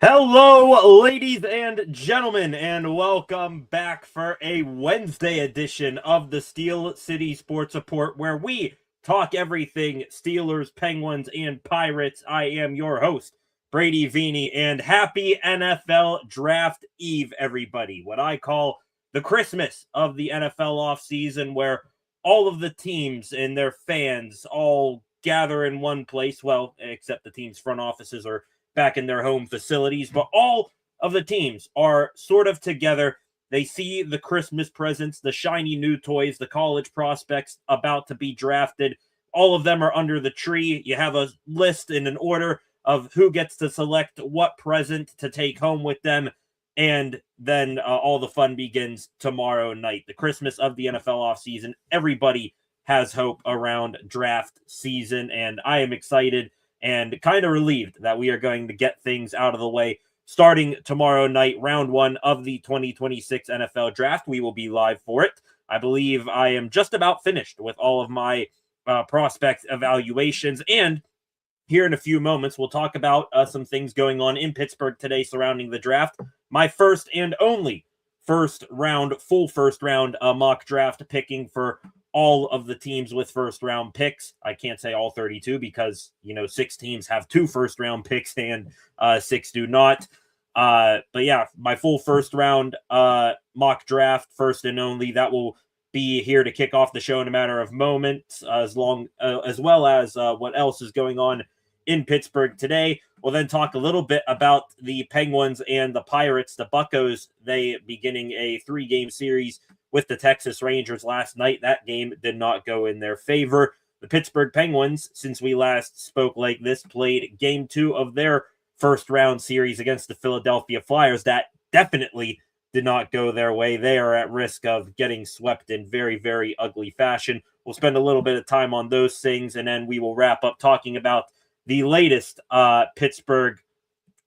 Hello, ladies and gentlemen, and welcome back for a Wednesday edition of the Steel City Sports Report, where we talk everything Steelers, Penguins, and Pirates. I am your host, Brady Vini, and happy NFL Draft Eve, everybody. What I call the Christmas of the NFL offseason, where all of the teams and their fans all gather in one place. Well, except the team's front offices are back in their home facilities, but all of the teams are sort of together. They see the Christmas presents, the shiny new toys, the college prospects about to be drafted. All of them are under the tree. You have a list in an order of who gets to select what present to take home with them. And then all the fun begins tomorrow night. The Christmas of the NFL offseason. Everybody has hope around draft season, and I am excited and kind of relieved that we are going to get things out of the way starting tomorrow night, round one of the 2026 NFL Draft. We will be live for it. I believe I am just about finished with all of my prospect evaluations, and here in a few moments, we'll talk about some things going on in Pittsburgh today surrounding the draft. My first and only full first round mock draft picking for all of the teams with first round picks. I can't say all 32 because, 6 teams have 2 first round picks and 6 do not. But yeah, my full first round mock draft, first and only, that will be here to kick off the show in a matter of moments, as well as what else is going on in Pittsburgh today. We'll then talk a little bit about the Penguins and the Pirates, the Buccos, they beginning a 3-game series with the Texas Rangers last night. That game did not go in their favor. The Pittsburgh Penguins, since we last spoke like this, played game 2 of their first round series against the Philadelphia Flyers. That definitely did not go their way. They are at risk of getting swept in very, very ugly fashion. We'll spend a little bit of time on those things, and then we will wrap up talking about the latest Pittsburgh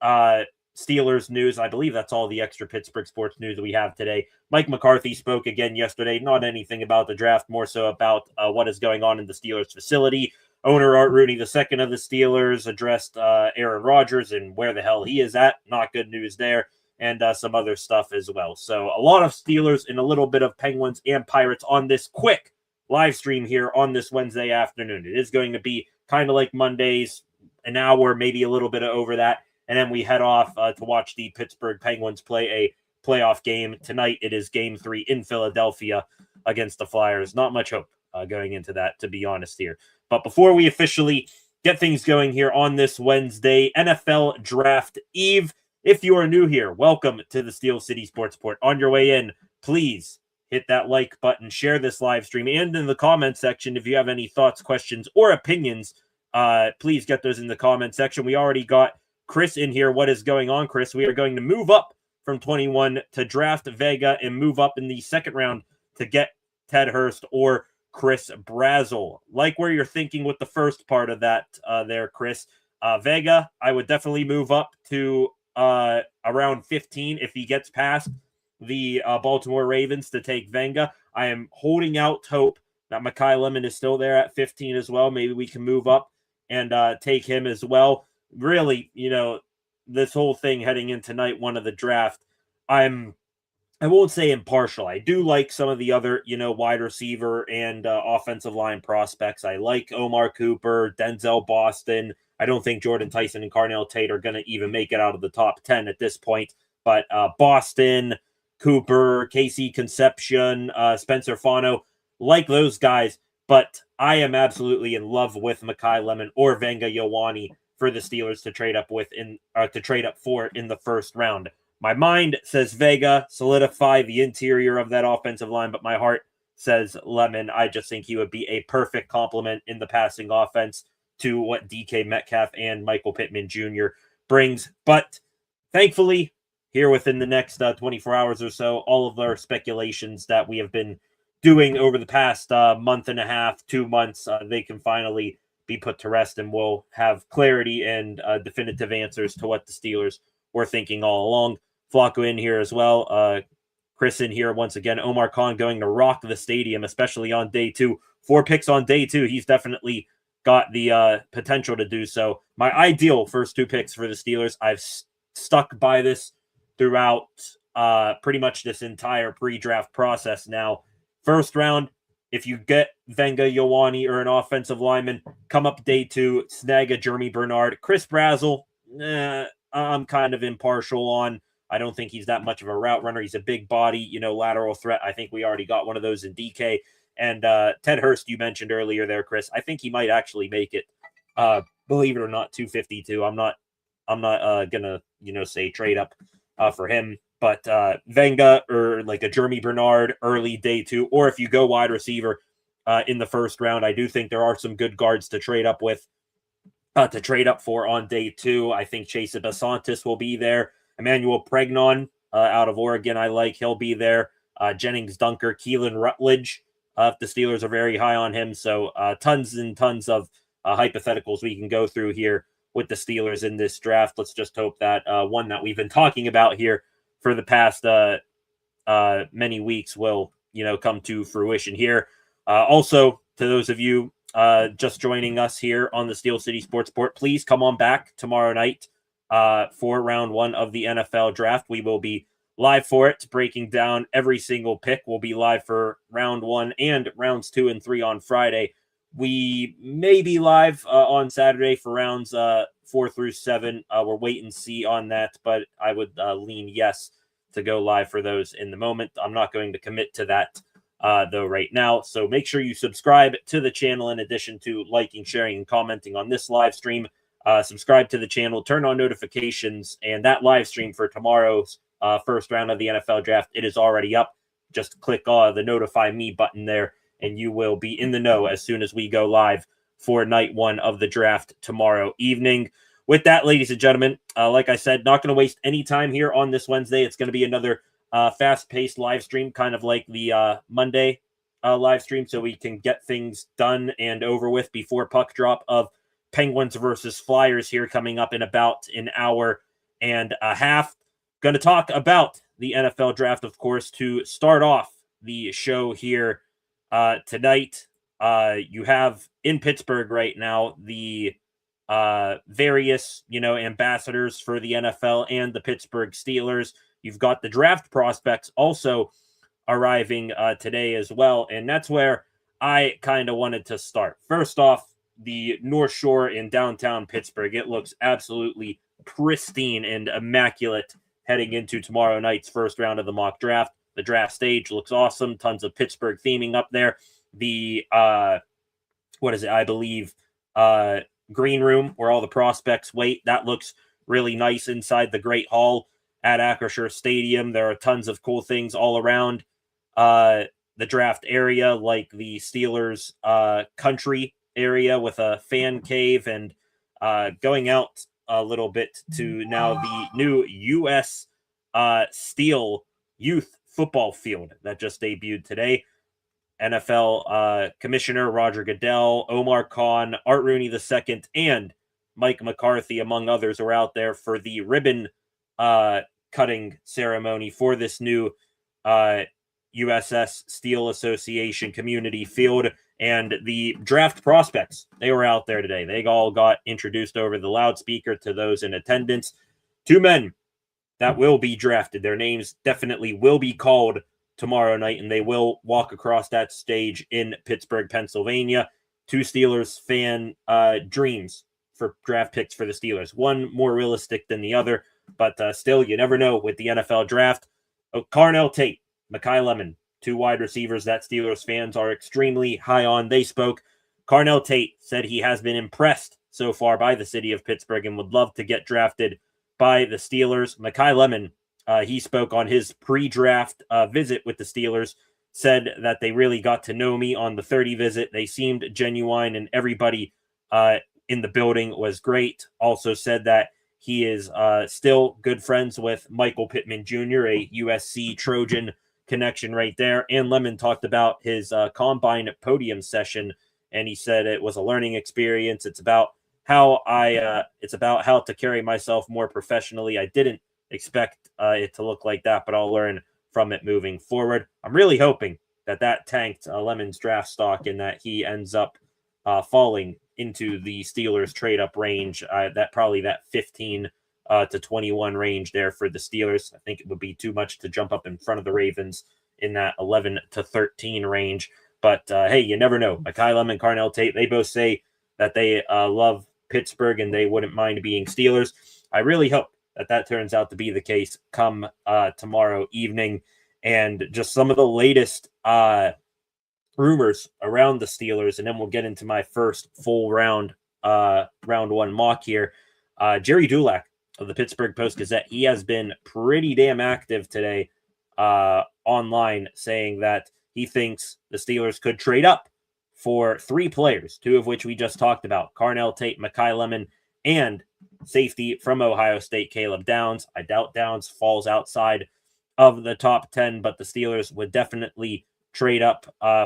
Steelers news. I believe that's all the extra Pittsburgh sports news we have today. Mike McCarthy spoke again yesterday, not anything about the draft, more so about what is going on in the Steelers facility. Owner Art Rooney II of the Steelers addressed Aaron Rodgers and where the hell he is at. Not good news there, and some other stuff as well. So a lot of Steelers and a little bit of Penguins and Pirates on this quick live stream here on this Wednesday afternoon. It is going to be kind of like Mondays, an hour, maybe a little bit over that. And then we head off to watch the Pittsburgh Penguins play a playoff game. Tonight, it is game 3 in Philadelphia against the Flyers. Not much hope going into that, to be honest here. But before we officially get things going here on this Wednesday, NFL Draft Eve, if you are new here, welcome to the Steel City Sports Report. On your way in, please hit that like button, share this live stream, and in the comment section, if you have any thoughts, questions, or opinions, please get those in the comment section. We already got Chris in here. What is going on, Chris? We are going to move up from 21 to draft Vega and move up in the second round to get Ted Hurst or Chris Brazel. Like where you're thinking with the first part of that there, Chris. Vega, I would definitely move up to around 15 if he gets past the Baltimore Ravens to take Vega. I am holding out hope that Mekhi Lemon is still there at 15 as well. Maybe we can move up and take him as well. Really, this whole thing heading into night one of the draft, I won't say impartial. I do like some of the other, wide receiver and offensive line prospects. I like Omar Cooper, Denzel Boston. I don't think Jordan Tyson and Carnell Tate are going to even make it out of the top 10 at this point. But Boston, Cooper, Casey Concepcion, Spencer Fano, like those guys. But I am absolutely in love with Mekhi Lemon or Vega Ioane for the Steelers to trade up for in the first round. My mind says Vega, solidify the interior of that offensive line, but my heart says Lemon. I just think he would be a perfect complement in the passing offense to what DK Metcalf and Michael Pittman Jr. brings. But thankfully, here within the next 24 hours or so, all of our speculations that we have been doing over the past month and a half, 2 months, they can finally be put to rest, and we'll have clarity and definitive answers to what the Steelers were thinking all along. Flacco in here as well. Chris in here once again. Omar Khan going to rock the stadium, especially on day 2. 4 picks on day 2. He's definitely got the potential to do so. My ideal first 2 picks for the Steelers, I've stuck by this throughout pretty much this entire pre-draft process. Now, first round, if you get Venga Ioane or an offensive lineman, come up day 2, snag a Jeremy Bernard. Chris Brazzell, I'm kind of impartial on. I don't think he's that much of a route runner. He's a big body, lateral threat. I think we already got one of those in DK. And Ted Hurst, you mentioned earlier there, Chris. I think he might actually make it. Believe it or not, 252. I'm not gonna say trade up for him. But Venga or like a Jeremy Bernard early day 2, or if you go wide receiver in the first round, I do think there are some good guards to trade up with, to trade up for on day 2. I think Chase Basantis will be there. Emmanuel Pregnon out of Oregon, I like. He'll be there. Jennings Dunker, Keelan Rutledge, if the Steelers are very high on him. So tons and tons of hypotheticals we can go through here with the Steelers in this draft. Let's just hope that one that we've been talking about here for the past many weeks will, come to fruition here. Also, to those of you just joining us here on the Steel City Sports Report, please come on back tomorrow night for round 1 of the NFL draft. We will be live for it, breaking down every single pick. We'll be live for round 1 and rounds 2 and 3 on Friday. We may be live on Saturday for rounds 4 through 7. We're wait and see on that, but I would lean yes to go live for those in the moment. I'm not going to commit to that though right now. So make sure you subscribe to the channel in addition to liking, sharing, and commenting on this live stream. Subscribe to the channel, turn on notifications, and that live stream for tomorrow's first round of the NFL draft, it is already up. Just click the notify me button there, and you will be in the know as soon as we go live for night 1 of the draft tomorrow evening. With that, ladies and gentlemen, like I said, not going to waste any time here on this Wednesday. It's going to be another fast-paced live stream, kind of like the Monday live stream, so we can get things done and over with before puck drop of Penguins versus Flyers here coming up in about an hour and a half. Going to talk about the NFL draft, of course, to start off the show here tonight. You have in Pittsburgh right now the various, ambassadors for the NFL and the Pittsburgh Steelers. You've got the draft prospects also arriving today as well. And that's where I kind of wanted to start. First off, the North Shore in downtown Pittsburgh. It looks absolutely pristine and immaculate heading into tomorrow night's first round of the mock draft. The draft stage looks awesome. Tons of Pittsburgh theming up there. The, I believe, green room where all the prospects wait. That looks really nice inside the Great Hall at Acrisure Stadium. There are tons of cool things all around the draft area, like the Steelers country area with a fan cave, and going out a little bit to now the new U.S. Steel Youth Football Field that just debuted today. NFL Commissioner Roger Goodell, Omar Khan, Art Rooney II, and Mike McCarthy, among others, are out there for the ribbon cutting ceremony for this new USS Steel Association Community Field. And the draft prospects, they were out there today. They all got introduced over the loudspeaker to those in attendance. 2 men that will be drafted. Their names definitely will be called tomorrow night, and they will walk across that stage in Pittsburgh, Pennsylvania. 2 Steelers fan dreams for draft picks for the Steelers. One more realistic than the other, but still, you never know with the NFL draft. Carnell Tate, Mekhi Lemon, 2 wide receivers that Steelers fans are extremely high on. They spoke. Carnell Tate said he has been impressed so far by the city of Pittsburgh and would love to get drafted by the Steelers. Mekhi Lemon, he spoke on his pre-draft visit with the Steelers, said that they really got to know me on the 30 visit. They seemed genuine, and everybody in the building was great. Also said that he is still good friends with Michael Pittman Jr., a USC Trojan connection right there. And Lemon talked about his combine podium session, and he said it was a learning experience. It's about how to carry myself more professionally. I didn't expect it to look like that, but I'll learn from it moving forward. I'm really hoping that tanked Lemon's draft stock and that he ends up falling into the Steelers trade up range, that 15 to 21 range there for the Steelers. I think it would be too much to jump up in front of the Ravens in that 11 to 13 range. But hey, you never know. Mekhi Lemon, Carnell Tate, they both say that they love Pittsburgh and they wouldn't mind being Steelers. I really hope that turns out to be the case come tomorrow evening. And just some of the latest rumors around the Steelers, and then we'll get into my first full round one mock here. Jerry Dulac of the Pittsburgh Post-Gazette, he has been pretty damn active today online, saying that he thinks the Steelers could trade up for 3 players, 2 of which we just talked about, Carnell Tate, Mekhi Lemon, and safety from Ohio State, Caleb Downs. I doubt Downs falls outside of the top 10, but the Steelers would definitely trade up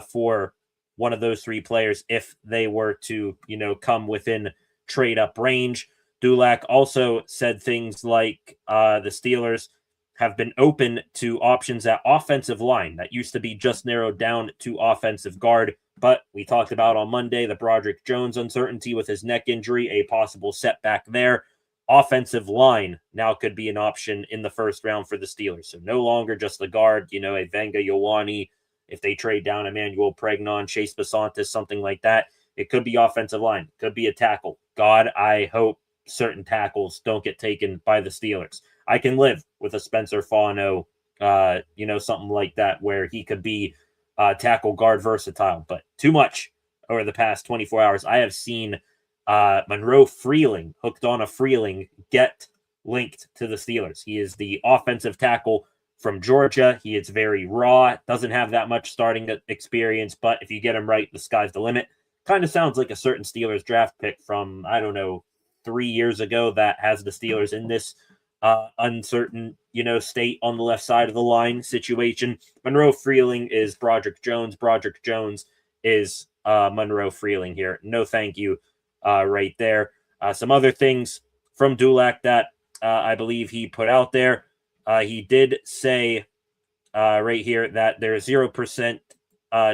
for one of those 3 players if they were to, come within trade up range. Dulac also said things like the Steelers have been open to options at offensive line. That used to be just narrowed down to offensive guard, but we talked about on Monday the Broderick Jones uncertainty with his neck injury, a possible setback there. Offensive line now could be an option in the first round for the Steelers. So no longer just the guard, a Venga Ioane, if they trade down Emmanuel Pregnon, Chase Basantis, something like that. It could be offensive line, could be a tackle. God, I hope certain tackles don't get taken by the Steelers. I can live with a Spencer Fano, something like that, where he could be tackle guard versatile, but too much over the past 24 hours. I have seen Monroe Freeling, hooked on a Freeling, get linked to the Steelers. He is the offensive tackle from Georgia. He is very raw, doesn't have that much starting experience, but if you get him right, the sky's the limit. Kind of sounds like a certain Steelers draft pick from, 3 years ago that has the Steelers in this uncertain, state on the left side of the line situation. Monroe Freeling is Broderick Jones. Broderick Jones is Monroe Freeling here. No thank you right there. Some other things from Dulac that I believe he put out there. He did say right here that there's 0%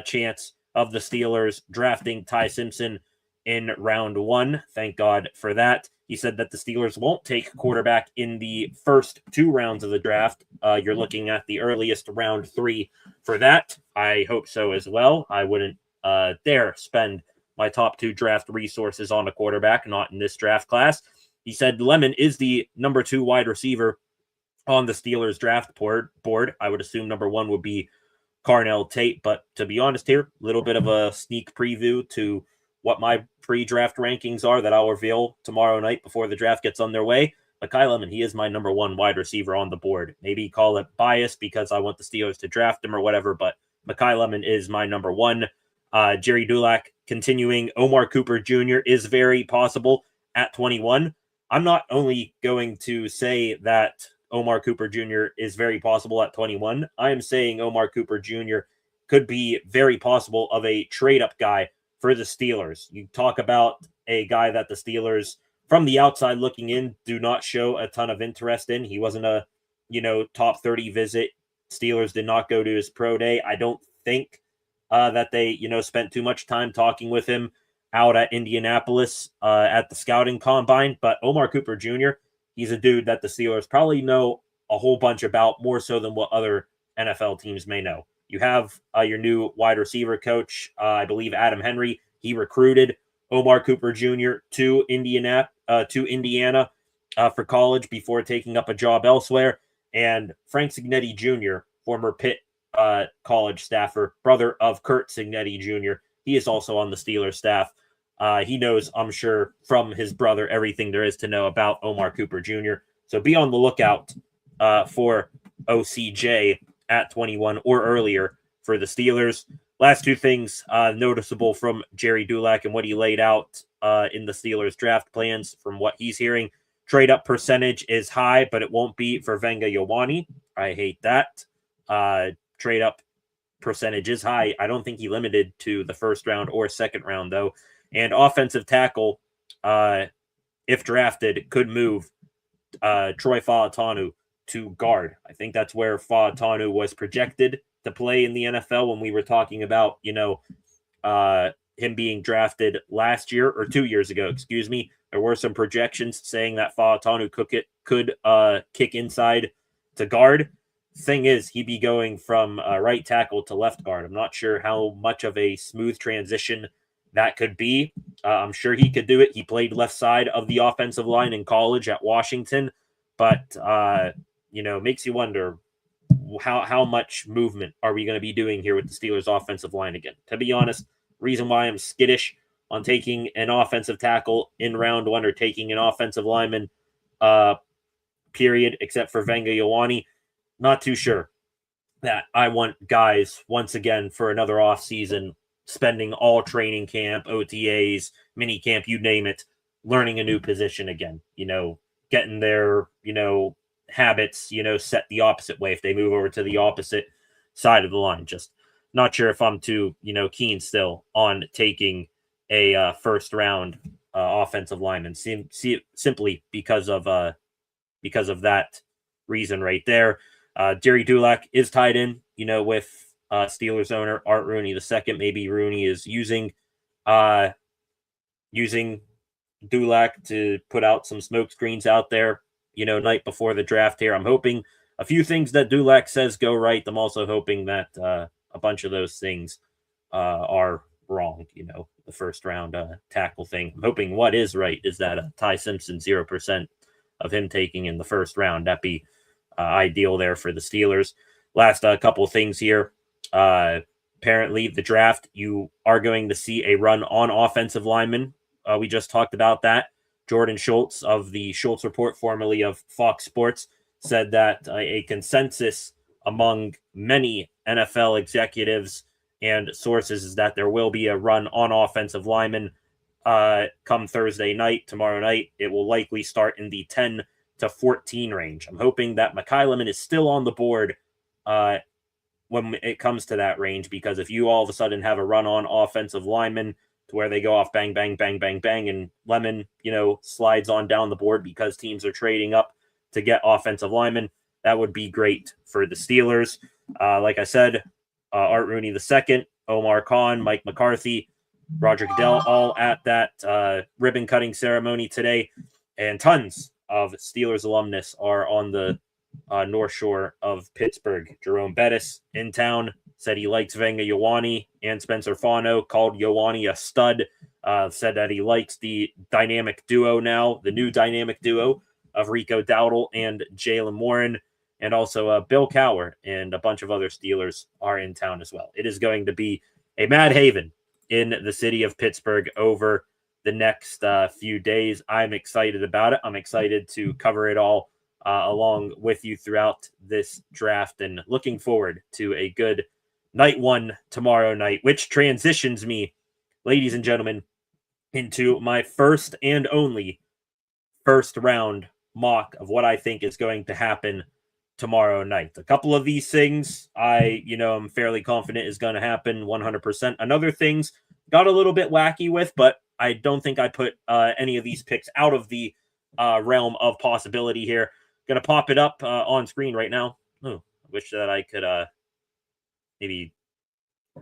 chance of the Steelers drafting Ty Simpson in round 1. Thank God for that. He said that the Steelers won't take quarterback in the first 2 rounds of the draft. You're looking at the earliest round 3 for that. I hope so as well. I wouldn't dare spend my top 2 draft resources on a quarterback, not in this draft class. He said Lemon is the number 2 wide receiver on the Steelers draft board. I would assume number 1 would be Carnell Tate, but to be honest here, a little bit of a sneak preview to what my pre-draft rankings are that I'll reveal tomorrow night before the draft gets underway. Mekhi Lemon, he is my number 1 wide receiver on the board. Maybe call it bias because I want the Steelers to draft him or whatever, but Mekhi Lemon is my number 1. Jerry Dulac continuing. Omar Cooper Jr. is very possible at 21. I'm not only going to say that Omar Cooper Jr. is very possible at 21. I am saying Omar Cooper Jr. could be very possible of a trade-up guy for the Steelers. You talk about a guy that the Steelers, from the outside looking in, do not show a ton of interest in. He wasn't a, top 30 visit. Steelers did not go to his pro day. I don't think that they, spent too much time talking with him out at Indianapolis at the scouting combine. But Omar Cooper Jr., he's a dude that the Steelers probably know a whole bunch about, more so than what other NFL teams may know. You have your new wide receiver coach, I believe Adam Henry. He recruited Omar Cooper Jr. to Indiana for college before taking up a job elsewhere. And Frank Cignetti Jr., former Pitt college staffer, brother of Kurt Cignetti Jr., he is also on the Steelers staff. He knows, I'm sure, from his brother everything there is to know about Omar Cooper Jr. So be on the lookout for OCJ at 21 or earlier for the Steelers. Last 2 things noticeable from Jerry Dulac and what he laid out in the Steelers draft plans from what he's hearing. Trade up percentage is high, but it won't be for Venga Ioane. I hate that. Trade up percentage is high. I don't think he limited to the first round or second round, though. And offensive tackle, if drafted, could move Troy Fautanu to guard. I think that's where Fautanu was projected to play in the NFL when we were talking about, him being drafted last year or 2 years ago, excuse me. There were some projections saying that Fautanu could kick inside to guard. Thing is, he'd be going from right tackle to left guard. I'm not sure how much of a smooth transition that could be. I'm sure he could do it. He played left side of the offensive line in college at Washington, but makes you wonder how much movement are we going to be doing here with the Steelers offensive line again. To be honest, reason why I'm skittish on taking an offensive tackle in round one or taking an offensive lineman, period, except for Venga Ioane, not too sure that I want guys once again for another offseason spending all training camp, OTAs, mini camp, you name it, learning a new position again, getting their, habits, set the opposite way if they move over to the opposite side of the line. Just not sure if I'm too, keen still on taking a first round offensive lineman, simply because of that reason right there. Jerry Dulac is tied in, with Steelers owner Art Rooney II. Maybe Rooney is using Dulac to put out some smoke screens out there, night before the draft here. I'm hoping a few things that Dulac says go right. I'm also hoping that a bunch of those things are wrong, the first round tackle thing. I'm hoping what is right is that Ty Simpson, 0% of him taking in the first round. That'd be ideal there for the Steelers. Last couple of things here. Apparently, the draft, you are going to see a run on offensive linemen. We just talked about that. Jordan Schultz of the Schultz Report, formerly of Fox Sports, said that a consensus among many NFL executives and sources is that there will be a run on offensive linemen come Thursday night, tomorrow night. It will likely start in the 10 to 14 range. I'm hoping that Mekhi Lemon is still on the board when it comes to that range, because if you all of a sudden have a run on offensive lineman to where they go off bang, bang, bang, bang, bang, and Lemon, slides on down the board because teams are trading up to get offensive linemen, that would be great for the Steelers. Like I said, Art Rooney II, Omar Khan, Mike McCarthy, Roger Goodell, all at that ribbon cutting ceremony today, and tons of Steelers alumnus are on the North Shore of Pittsburgh. Jerome Bettis in town said he likes Venga Ioane and Spencer Fano, called Ioane a stud, said that he likes the dynamic duo now, the new dynamic duo of Rico Dowdle and Jalen Warren, and also Bill Cowher and a bunch of other Steelers are in town as well. It is going to be a mad haven in the city of Pittsburgh over the next few days. I'm excited about it. I'm excited to cover it all along with you throughout this draft, and looking forward to a good night one tomorrow night, which transitions me, ladies and gentlemen, into my first and only first round mock of what I think is going to happen tomorrow night. A couple of these things I'm fairly confident is going to happen 100%. Another things got a little bit wacky with, but I don't think I put any of these picks out of the realm of possibility here. Going to pop it up on screen right now. Oh, I wish that I could maybe...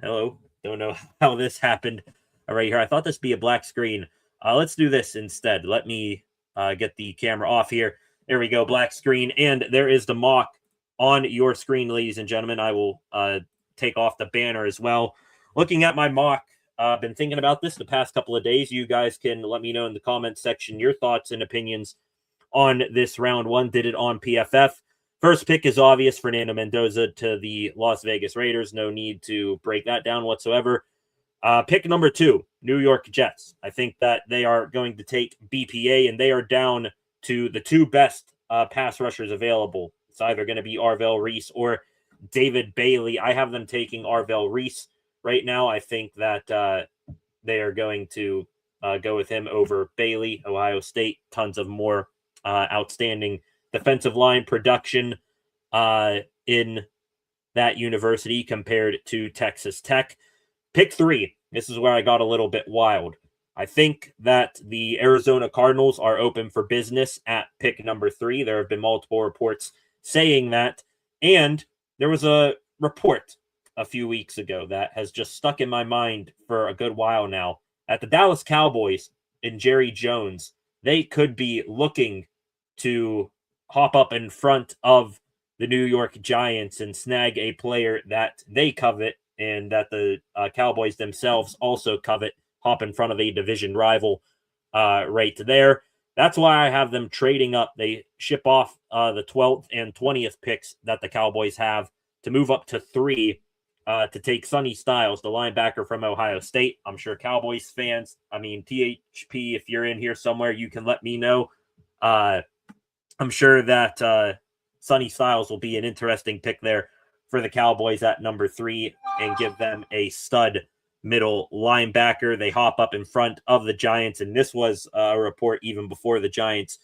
Hello. Don't know how this happened right here. I thought this would be a black screen. Let's do this instead. Let me get the camera off here. There we go, black screen. And there is the mock on your screen, ladies and gentlemen. I will take off the banner as well. Looking at my mock, I've been thinking about this the past couple of days. You guys can let me know in the comments section your thoughts and opinions on this round one. Did it on PFF. First pick is obvious, Fernando Mendoza to the Las Vegas Raiders. No need to break that down whatsoever. Pick number 2, New York Jets. I think that they are going to take BPA, and they are down to the 2 best pass rushers available. It's either going to be Arvell Reese or David Bailey. I have them taking Arvell Reese right now. I think that they are going to go with him over Bailey. Ohio State, tons of more outstanding defensive line production in that university compared to Texas Tech. Pick 3. This is where I got a little bit wild. I think that the Arizona Cardinals are open for business at pick number 3. There have been multiple reports saying that. And there was a report a few weeks ago that has just stuck in my mind for a good while now, that the Dallas Cowboys and Jerry Jones, they could be looking to hop up in front of the New York Giants and snag a player that they covet and that the Cowboys themselves also covet, hop in front of a division rival right there. That's why I have them trading up. They ship off the 12th and 20th picks that the Cowboys have to move up to 3 to take Sonny Styles, the linebacker from Ohio State. I'm sure Cowboys fans, THP, if you're in here somewhere, you can let me know. I'm sure that Sonny Styles will be an interesting pick there for the Cowboys at number 3 and give them a stud middle linebacker. They hop up in front of the Giants, and this was a report even before the Giants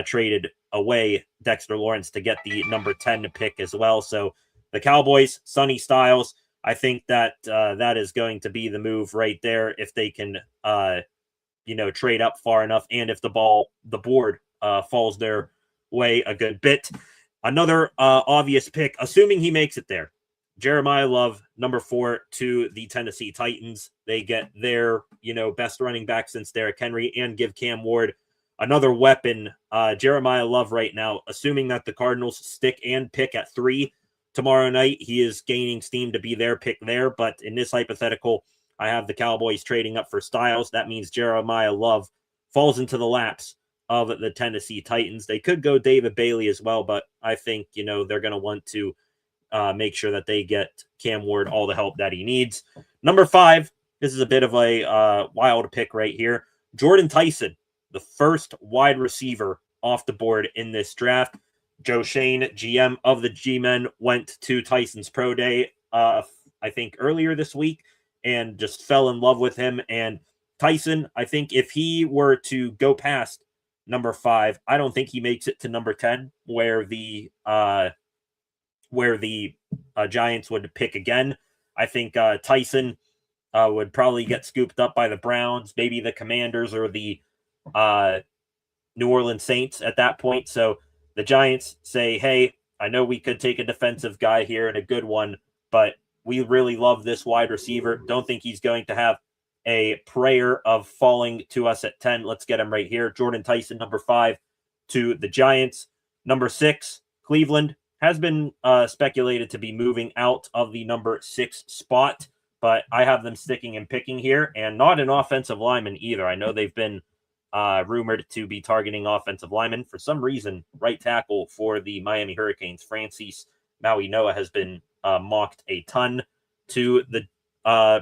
traded away Dexter Lawrence to get the number 10 pick as well. So the Cowboys, Sonny Styles, I think that that is going to be the move right there if they can, trade up far enough, and if the board falls their way a good bit. Another obvious pick, assuming he makes it there, Jeremiah Love, number 4 to the Tennessee Titans. They get their, best running back since Derrick Henry and give Cam Ward another weapon. Jeremiah Love right now, assuming that the Cardinals stick and pick at 3 tomorrow night, he is gaining steam to be their pick there. But in this hypothetical, I have the Cowboys trading up for Styles. That means Jeremiah Love falls into the laps of the Tennessee Titans. They could go David Bailey as well, but I think, they're going to want to make sure that they get Cam Ward all the help that he needs. Number 5, this is a bit of a wild pick right here. Jordan Tyson, the first wide receiver off the board in this draft. Joe Shane, GM of the G-Men, went to Tyson's pro day, I think earlier this week, and just fell in love with him. And Tyson, I think if he were to go past number 5, I don't think he makes it to number 10, where the Giants would pick again. I think Tyson would probably get scooped up by the Browns, maybe the Commanders or the New Orleans Saints at that point. So the Giants say, hey, I know we could take a defensive guy here and a good one, but we really love this wide receiver. Don't think he's going to have a prayer of falling to us at 10. Let's get him right here. Jordan Tyson, number 5 to the Giants. Number 6, Cleveland has been speculated to be moving out of the number 6 spot, but I have them sticking and picking here, and not an offensive lineman either. I know they've been rumored to be targeting offensive linemen. For some reason, right tackle for the Miami Hurricanes, Francis Maui-Noah, has been mocked a ton to the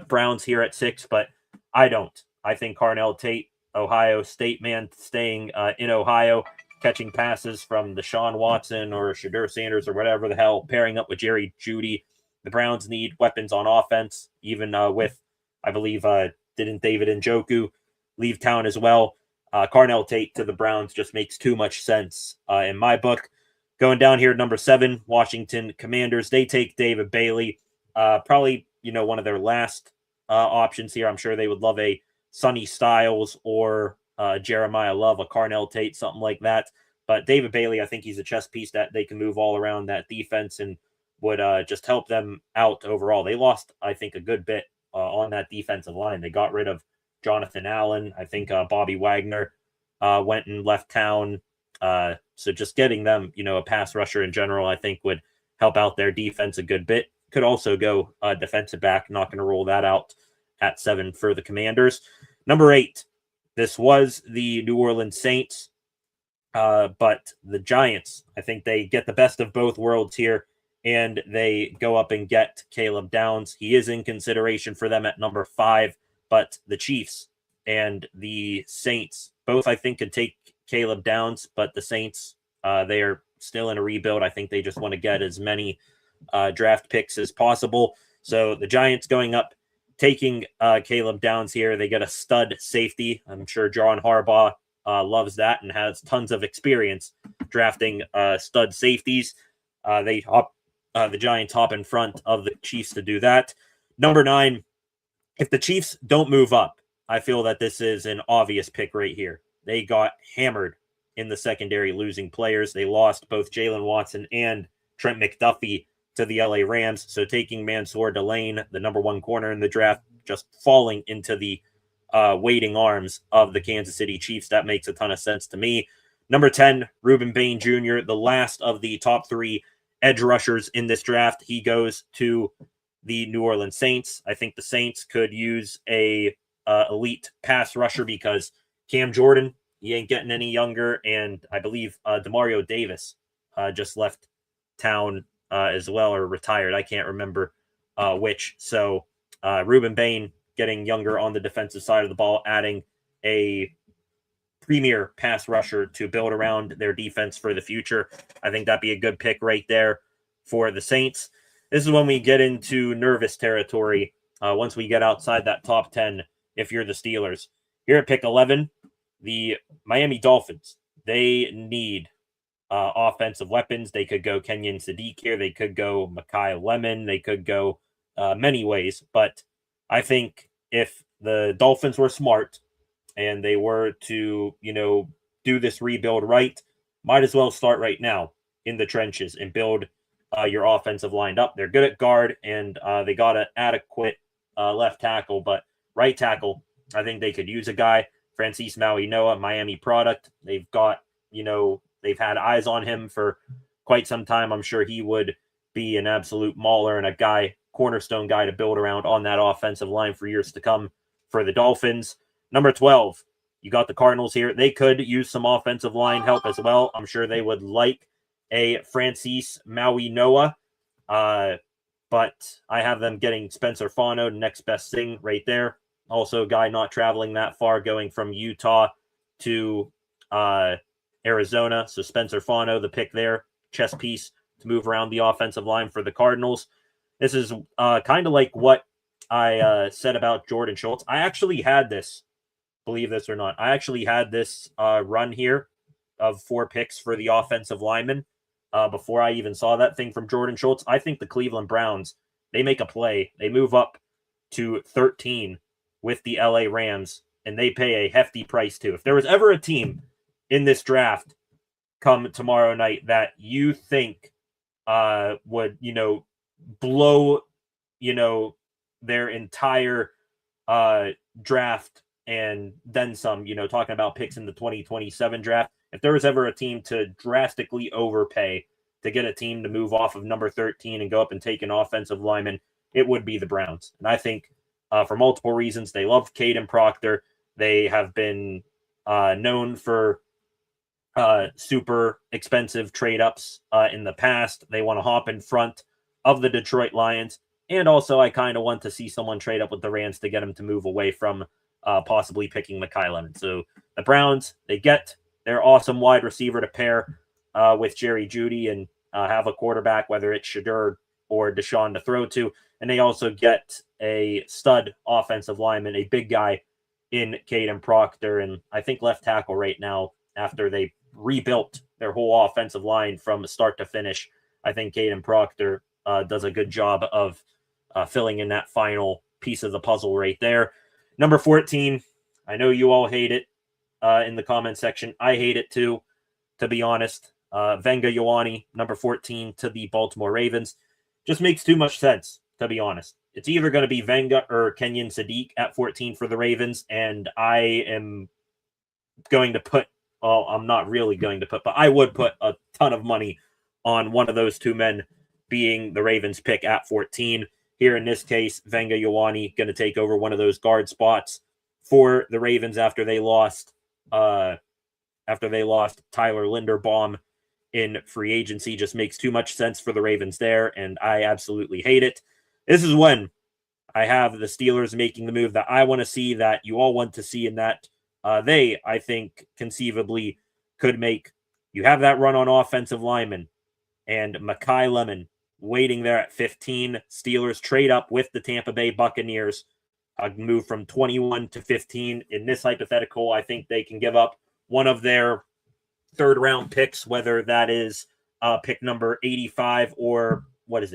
Browns here at 6, but I don't. I think Carnell Tate, Ohio State man, staying in Ohio, catching passes from Deshaun Watson or Shadur Sanders or whatever the hell, pairing up with Jerry Jeudy. The Browns need weapons on offense, even with, I believe, didn't David Njoku leave town as well? Carnell Tate to the Browns just makes too much sense in my book. Going down here, number 7, Washington Commanders. They take David Bailey, probably, one of their last options here. I'm sure they would love a Sonny Styles or Jeremiah Love, a Carnell Tate, something like that. But David Bailey, I think he's a chess piece that they can move all around that defense and would just help them out overall. They lost, I think, a good bit on that defensive line. They got rid of Jonathan Allen. I think Bobby Wagner went and left town. So just getting them, a pass rusher in general, I think would help out their defense a good bit. Could also go defensive back. Not going to roll that out at 7 for the Commanders. Number 8, this was the New Orleans Saints, but the Giants, I think they get the best of both worlds here, and they go up and get Caleb Downs. He is in consideration for them at number 5, but the Chiefs and the Saints both, I think, could take Caleb Downs, but the Saints, they are still in a rebuild. I think they just want to get as many draft picks as possible. So the Giants going up, taking Caleb Downs here. They get a stud safety. I'm sure John Harbaugh loves that and has tons of experience drafting stud safeties. The Giants hop in front of the Chiefs to do that. Number 9, if the Chiefs don't move up, I feel that this is an obvious pick right here. They got hammered in the secondary, losing players. They lost both Jalen Watson and Trent McDuffie to the LA Rams. So taking Mansour Delane, the number 1 corner in the draft, just falling into the waiting arms of the Kansas City Chiefs, that makes a ton of sense to me. Number 10, Ruben Bain Jr., the last of the top 3 edge rushers in this draft. He goes to the New Orleans Saints. I think the Saints could use a elite pass rusher because Cam Jordan, he ain't getting any younger, and I believe Demario Davis just left town as well, or retired. I can't remember which. So Ruben Bain getting younger on the defensive side of the ball, adding a premier pass rusher to build around their defense for the future. I think that'd be a good pick right there for the Saints. This is when we get into nervous territory once we get outside that top 10 if you're the Steelers. Here at pick 11, the Miami Dolphins. They need offensive weapons. They could go Kenyon Sadiq here. They could go Mekhi Lemon. They could go many ways. But I think if the Dolphins were smart and they were to, do this rebuild right, might as well start right now in the trenches and build your offensive line up. They're good at guard, and they got an adequate left tackle, but right tackle, I think they could use a guy. Francis Maui-Noah, Miami product. They've got, they've had eyes on him for quite some time. I'm sure he would be an absolute mauler and a cornerstone guy to build around on that offensive line for years to come for the Dolphins. Number 12, you got the Cardinals here. They could use some offensive line help as well. I'm sure they would like a Francis Maui-Noah, but I have them getting Spencer Fano, next best thing right there. Also a guy not traveling that far, going from Utah to Arizona. So Spencer Fano, the pick there, chess piece to move around the offensive line for the Cardinals. This is kind of like what I said about Jordan Schultz. I actually had this, believe this or not, I actually had this run here of 4 picks for the offensive linemen before I even saw that thing from Jordan Schultz. I think the Cleveland Browns, they make a play. They move up to 13 with the LA Rams, and they pay a hefty price too. If there was ever a team in this draft come tomorrow night that you think would, blow, their entire draft and then some, talking about picks in the 2027 draft, if there was ever a team to drastically overpay to get a team to move off of number 13 and go up and take an offensive lineman, it would be the Browns. And I think for multiple reasons, they love Caden Proctor. They have been known for super expensive trade-ups in the past. They want to hop in front of the Detroit Lions. And also, I kind of want to see someone trade up with the Rams to get them to move away from possibly picking Mekhi Lemon. So the Browns, they get their awesome wide receiver to pair with Jerry Jeudy and have a quarterback, whether it's Shedeur or Deshaun, to throw to. And they also get a stud offensive lineman, a big guy in Caden Proctor. And I think left tackle right now, after they rebuilt their whole offensive line from start to finish, I think Caden Proctor does a good job of filling in that final piece of the puzzle right there. Number 14, I know you all hate it in the comment section. I hate it too, to be honest. Venga Ioane, number 14 to the Baltimore Ravens. Just makes too much sense, to be honest. It's either going to be Venga or Kenyon Sadiq at 14 for the Ravens, and I am going to put, well, I'm not really going to put, but I would put a ton of money on one of those two men being the Ravens pick at 14. Here in this case, Venga Ioane going to take over one of those guard spots for the Ravens after they lost Tyler Linderbaum in free agency. Just makes too much sense for the Ravens there, and I absolutely hate it. This is when I have the Steelers making the move that I want to see, that you all want to see, and that they, I think, conceivably could make. You have that run on offensive linemen and Mekhi Lemon waiting there at 15. Steelers trade up with the Tampa Bay Buccaneers, move from 21 to 15. In this hypothetical, I think they can give up one of their third-round picks, whether that is pick number 85 or,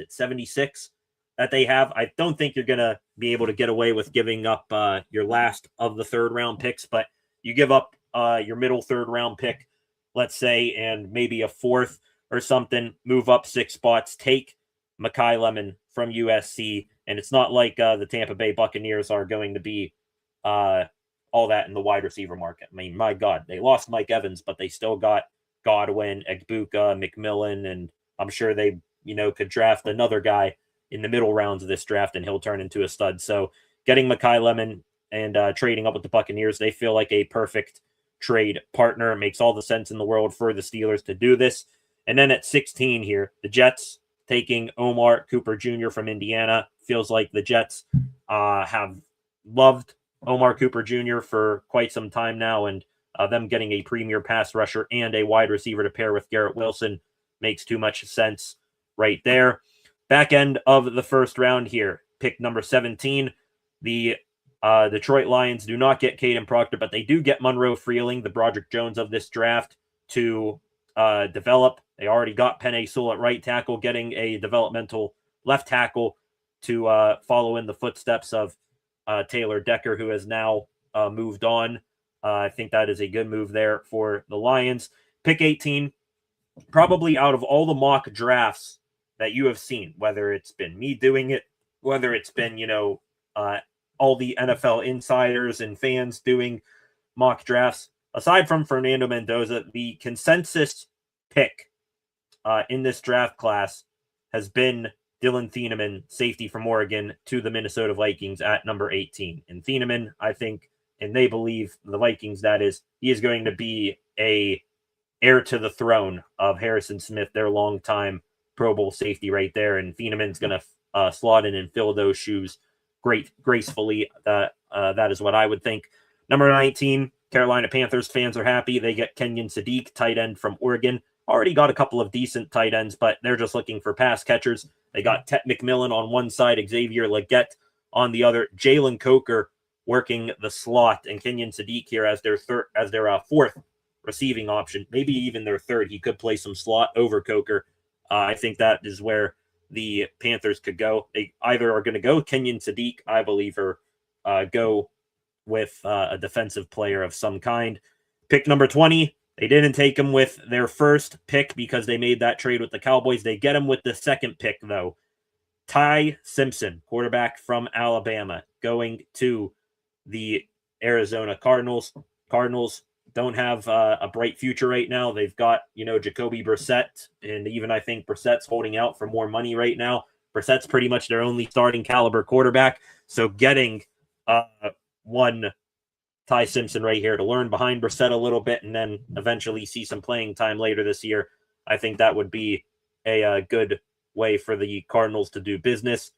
76 that they have. I don't think you're going to be able to get away with giving up your last of the third-round picks, but you give up your middle third-round pick, let's say, and maybe a fourth or something, move up 6 spots, take Mekhi Lemon from USC, and it's not like the Tampa Bay Buccaneers are going to be all all that in the wide receiver market. I mean, my God, they lost Mike Evans, but they still got Godwin, Egbuka, McMillan, and I'm sure they, could draft another guy in the middle rounds of this draft, and he'll turn into a stud. So getting Mekhi Lemon and trading up with the Buccaneers, they feel like a perfect trade partner. It makes all the sense in the world for the Steelers to do this. And then at 16 here, the Jets taking Omar Cooper Jr. from Indiana. Feels like the Jets have loved Omar Cooper Jr. for quite some time now, and them getting a premier pass rusher and a wide receiver to pair with Garrett Wilson makes too much sense right there. Back end of the first round here, pick number 17. The Detroit Lions do not get Caden Proctor, but they do get Monroe Freeling, the Broderick Jones of this draft, to develop. They already got Penei Sewell at right tackle, getting a developmental left tackle to follow in the footsteps of Taylor Decker, who has now moved on. I think that is a good move there for the Lions. Pick 18, probably out of all the mock drafts that you have seen, whether it's been me doing it, whether it's been, all the NFL insiders and fans doing mock drafts, aside from Fernando Mendoza, the consensus pick in this draft class has been Dylan Thieneman, safety from Oregon, to the Minnesota Vikings at number 18. And Thieneman, I think, and they believe, the Vikings, that is, he is going to be a heir to the throne of Harrison Smith, their longtime Pro Bowl safety right there. And Thieneman's going to slot in and fill those shoes gracefully. That is what I would think. Number 19, Carolina Panthers fans are happy. They get Kenyon Sadiq, tight end from Oregon. Already got a couple of decent tight ends, but they're just looking for pass catchers. They got Tet McMillan on one side, Xavier Legette on the other, Jalen Coker working the slot, and Kenyon Sadiq here as their fourth receiving option, maybe even their third. He could play some slot over Coker. I think that is where the Panthers could go. They either are going to go Kenyon Sadiq, I believe, or go with a defensive player of some kind. Pick number 20. They didn't take him with their first pick because they made that trade with the Cowboys. They get him with the second pick, though. Ty Simpson, quarterback from Alabama, going to the Arizona Cardinals. Cardinals don't have a bright future right now. They've got, Jacoby Brissett, and even I think Brissett's holding out for more money right now. Brissett's pretty much their only starting caliber quarterback. So getting one Ty Simpson right here to learn behind Brissett a little bit and then eventually see some playing time later this year, I think that would be a good way for the Cardinals to do business.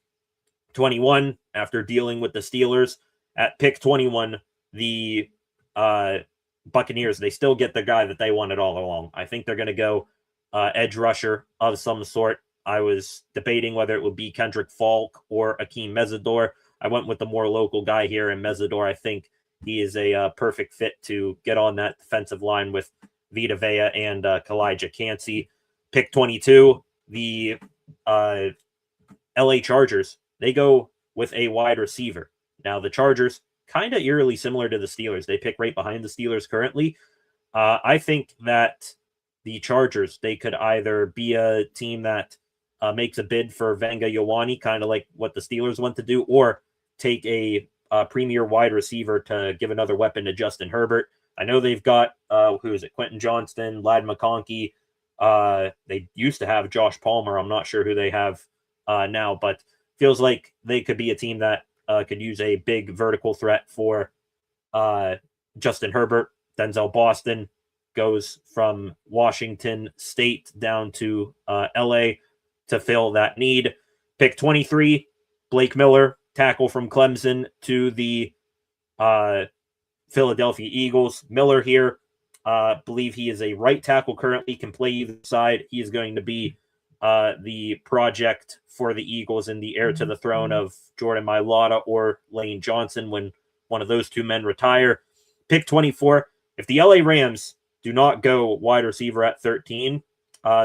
21, after dealing with the Steelers, at pick 21, the Buccaneers, they still get the guy that they wanted all along. I think they're going to go edge rusher of some sort. I was debating whether it would be Kendrick Falk or Akeem Mesidor. I went with the more local guy here, and Mesidor, I think he is a perfect fit to get on that defensive line with Vita Vea and Kalijah Cansey. Pick 22, the LA Chargers, they go with a wide receiver. Now, the Chargers, kind of eerily similar to the Steelers. They pick right behind the Steelers currently. I think that the Chargers, they could either be a team that makes a bid for Venga Ioane, kind of like what the Steelers want to do, or take a premier wide receiver to give another weapon to Justin Herbert. I know they've got, Quentin Johnston, Ladd McConkey. They used to have Josh Palmer. I'm not sure who they have now, but feels like they could be a team that could use a big vertical threat for Justin Herbert. Denzel Boston goes from Washington State down to LA to fill that need. Pick 23, Blake Miller, tackle from Clemson, to the Philadelphia Eagles. Miller here, believe he is a right tackle currently, can play either side. He is going to be the project for the Eagles and the heir to the throne of Jordan Mailata or Lane Johnson when one of those two men retire. Pick 24. If the LA Rams do not go wide receiver at 13,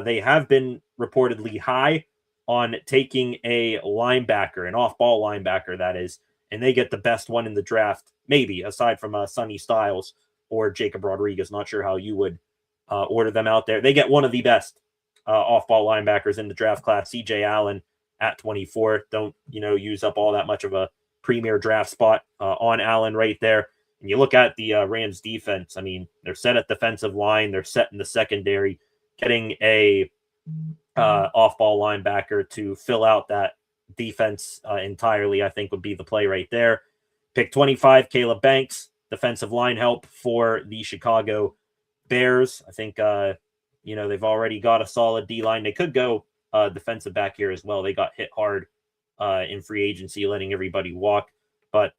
they have been reportedly high on taking a linebacker, an off-ball linebacker, that is, and they get the best one in the draft, maybe, aside from Sonny Styles or Jacob Rodriguez. Not sure how you would order them out there. They get one of the best off-ball linebackers in the draft class, CJ Allen, at 24. Don't, use up all that much of a premier draft spot on Allen right there. And you look at the Rams defense, I mean, they're set at defensive line, they're set in the secondary, getting a off-ball linebacker to fill out that defense entirely, I think would be the play right there. Pick 25, Caleb Banks, defensive line help for the Chicago Bears. I think, they've already got a solid D-line. They could go defensive back here as well. They got hit hard in free agency, letting everybody walk. But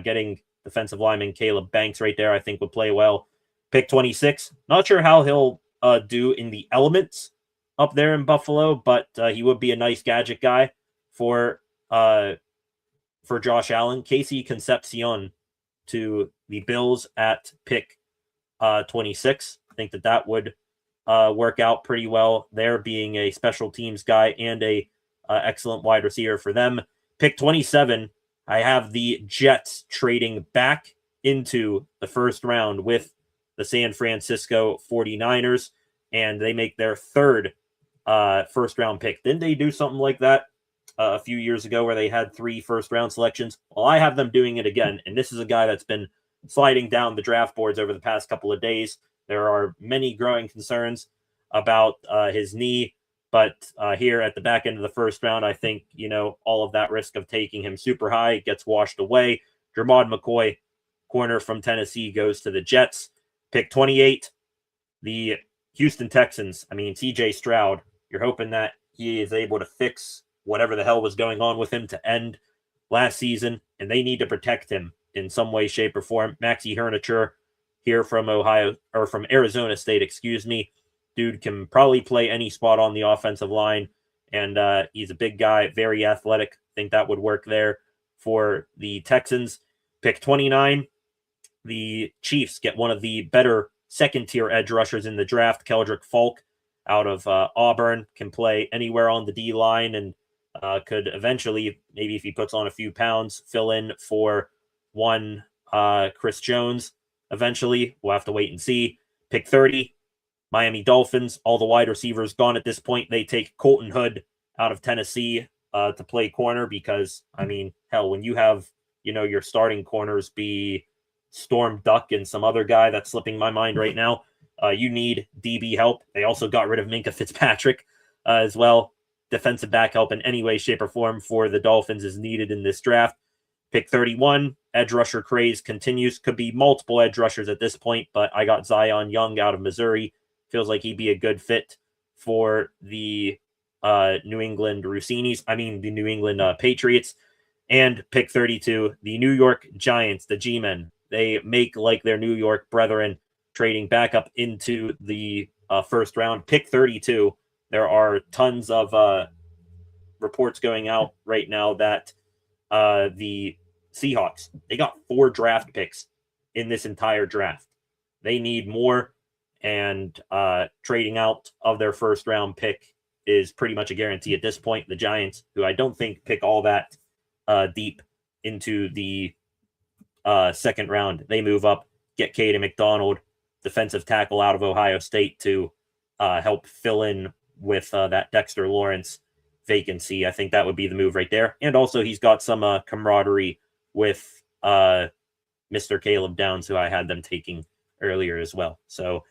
getting defensive lineman Caleb Banks right there, I think would play well. Pick 26. Not sure how he'll do in the elements up there in Buffalo, but he would be a nice gadget guy for Josh Allen. Casey Concepcion to the Bills at pick 26. I think that would work out pretty well there, being a special teams guy and a excellent wide receiver for them. Pick 27, I have the Jets trading back into the first round with the San Francisco 49ers, and they make their third first round pick. Didn't they do something like that a few years ago where they had 3 first round selections? Well, I have them doing it again, and this is a guy that's been sliding down the draft boards over the past couple of days. There are many growing concerns about his knee, but here at the back end of the first round, I think, all of that risk of taking him super high gets washed away. Jermod McCoy, corner from Tennessee, goes to the Jets. Pick 28, the Houston Texans. I mean, TJ Stroud, you're hoping that he is able to fix whatever the hell was going on with him to end last season, and they need to protect him in some way, shape, or form. Maxi Herniture here from Arizona State, Dude can probably play any spot on the offensive line, and he's a big guy, very athletic. I think that would work there for the Texans. Pick 29, the Chiefs get one of the better second-tier edge rushers in the draft, Keldrick Falk, out of Auburn, can play anywhere on the D-line and could eventually, maybe if he puts on a few pounds, fill in for one Chris Jones eventually. We'll have to wait and see. Pick 30, Miami Dolphins, all the wide receivers gone at this point. They take Colton Hood out of Tennessee to play corner because, I mean, hell, when you have, your starting corners be Storm Duck and some other guy that's slipping my mind right now, you need DB help. They also got rid of Minka Fitzpatrick as well. Defensive back help in any way, shape, or form for the Dolphins is needed in this draft. Pick 31, edge rusher craze continues. Could be multiple edge rushers at this point, but I got Zion Young out of Missouri. Feels like he'd be a good fit for the New England Patriots. And pick 32, the New York Giants, the G-Men. They make like their New York brethren, trading back up into the first round. Pick 32, there are tons of reports going out right now that the Seahawks, they got 4 draft picks in this entire draft. They need more. And trading out of their first round pick is pretty much a guarantee at this point. The Giants, who I don't think pick all that deep into the second round, they move up, get Caden McDonald, defensive tackle out of Ohio State, to help fill in with that Dexter Lawrence vacancy. I think that would be the move right there. And also he's got some camaraderie with Mr. Caleb Downs, who I had them taking earlier as well. So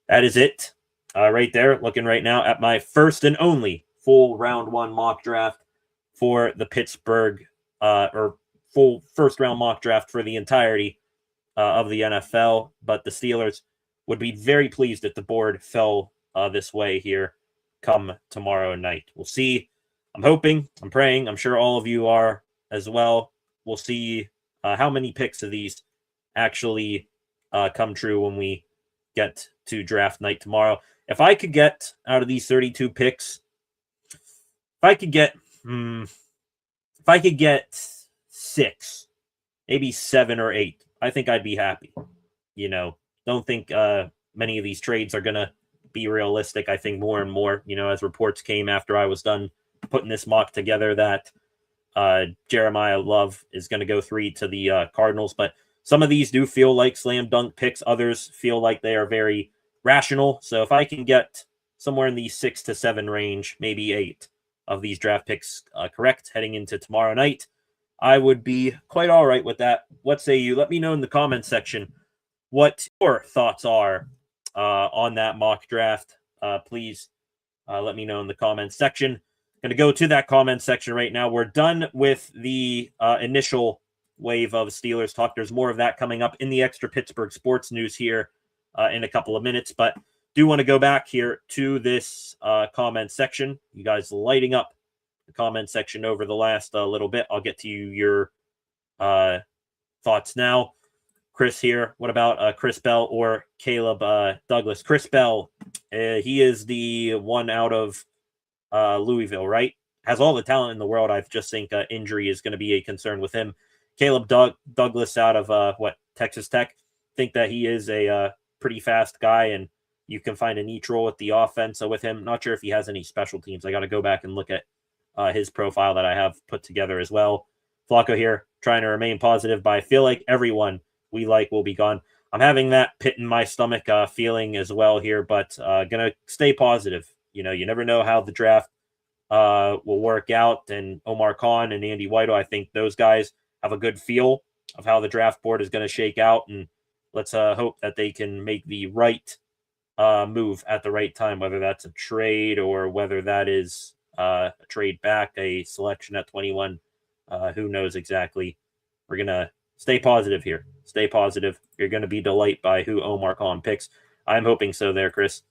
that is it right there. Looking right now at my first and only full round 1 mock draft for the Pittsburgh, or full first round mock draft for the entirety of the NFL. But the Steelers would be very pleased if the board fell this way here come tomorrow night. We'll see. I'm hoping, I'm praying, I'm sure all of you are as well. We'll see how many picks of these actually come true when we get to draft night tomorrow. If I could get out of these 32 picks, if I could get 6, maybe 7 or 8, I think I'd be happy. Don't think many of these trades are going to be realistic. I think more and more, as reports came after I was done putting this mock together, that Jeremiah Love is going to go 3 to the Cardinals. But some of these do feel like slam dunk picks. Others feel like they are very rational. So if I can get somewhere in the 6 to 7 range, maybe 8 of these draft picks correct heading into tomorrow night, I would be quite all right with that. What say you? Let me know in the comments section what your thoughts are on that mock draft. Please let me know in the comments section. Going to go to that comment section right now. We're done with the initial wave of Steelers talk. There's more of that coming up in the extra Pittsburgh sports news here in a couple of minutes, but do want to go back here to this comment section. You guys lighting up the comment section over the last little bit. I'll get to your thoughts now. Chris here. What about Chris Bell or Caleb Douglas? Chris Bell, he is the one out of Louisville, right? Has all the talent in the world. I just think injury is going to be a concern with him. Caleb Douglas out of Texas Tech. Think that he is a pretty fast guy, and you can find a niche role at the offense with him. Not sure if he has any special teams. I got to go back and look at his profile that I have put together as well. Flacco here, trying to remain positive, but I feel like everyone we like will be gone. I'm having that pit in my stomach feeling as well here, but gonna stay positive. You never know how the draft will work out. And Omar Khan and Andy Whittle, I think those guys have a good feel of how the draft board is going to shake out. And let's hope that they can make the right move at the right time, whether that's a trade or whether that is a trade back, a selection at 21. Who knows exactly. We're going to stay positive here. Stay positive. You're going to be delighted by who Omar Khan picks. I'm hoping so there, Chris.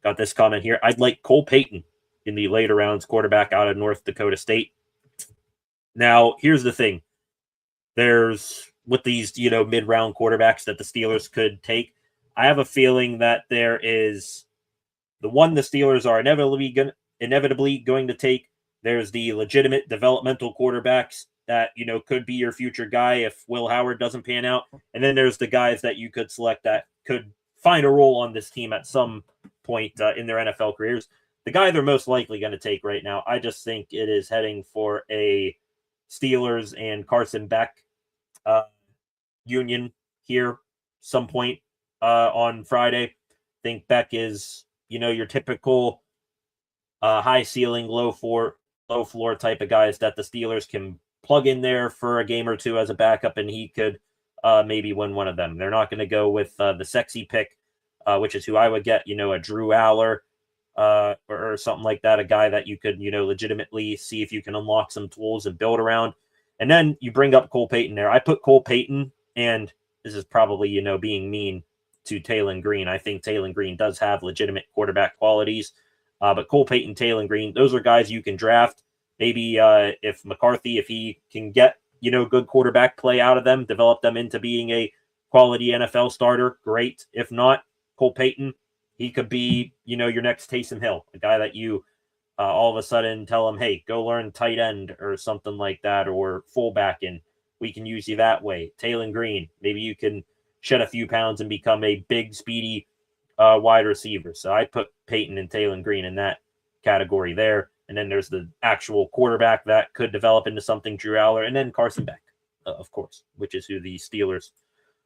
Got this comment here. I'd like Cole Payton in the later rounds, quarterback out of North Dakota State. Now, here's the thing. There's, with these, mid-round quarterbacks that the Steelers could take, I have a feeling that there is the one the Steelers are inevitably going to take. There's the legitimate developmental quarterbacks that, could be your future guy if Will Howard doesn't pan out. And then there's the guys that you could select that could find a role on this team at some point in their NFL careers. The guy they're most likely going to take right now, I just think it is heading for a Steelers and Carson Beck union here some point on Friday. I think Beck is, your typical high ceiling, low floor type of guys that the Steelers can plug in there for a game or two as a backup, and he could maybe win one of them. They're not going to go with the sexy pick, which is who I would get, a Drew Aller or something like that, a guy that you could, legitimately see if you can unlock some tools and build around. And then you bring up Cole Payton there. I put Cole Payton, and this is probably, being mean to Taylon Green. I think Taylon Green does have legitimate quarterback qualities, but Cole Payton, Taylon Green, those are guys you can draft. Maybe if McCarthy, if he can get, good quarterback play out of them, develop them into being a quality NFL starter, great. If not, Cole Payton, he could be, your next Taysom Hill, a guy that you all of a sudden tell him, hey, go learn tight end or something like that, or fullback, and we can use you that way. Taylon Green, maybe you can shed a few pounds and become a big, speedy wide receiver. So I put Payton and Taylon Green in that category there. And then there's the actual quarterback that could develop into something, Drew Aller, and then Carson Beck, of course, which is who the Steelers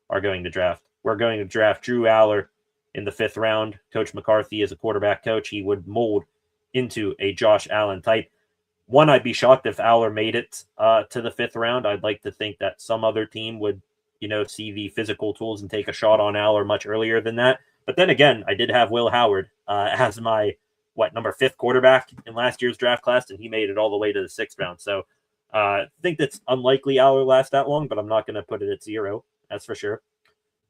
are going to draft. We're going to draft Drew Aller in the 5th round. Coach McCarthy is a quarterback coach. He would mold into a Josh Allen type. One, I'd be shocked if Aller made it to the 5th round. I'd like to think that some other team would, see the physical tools and take a shot on Aller much earlier than that. But then again, I did have Will Howard as my number 5th quarterback in last year's draft class, and he made it all the way to the 6th round. So I think that's unlikely Aller lasts that long, but I'm not going to put it at 0. That's for sure.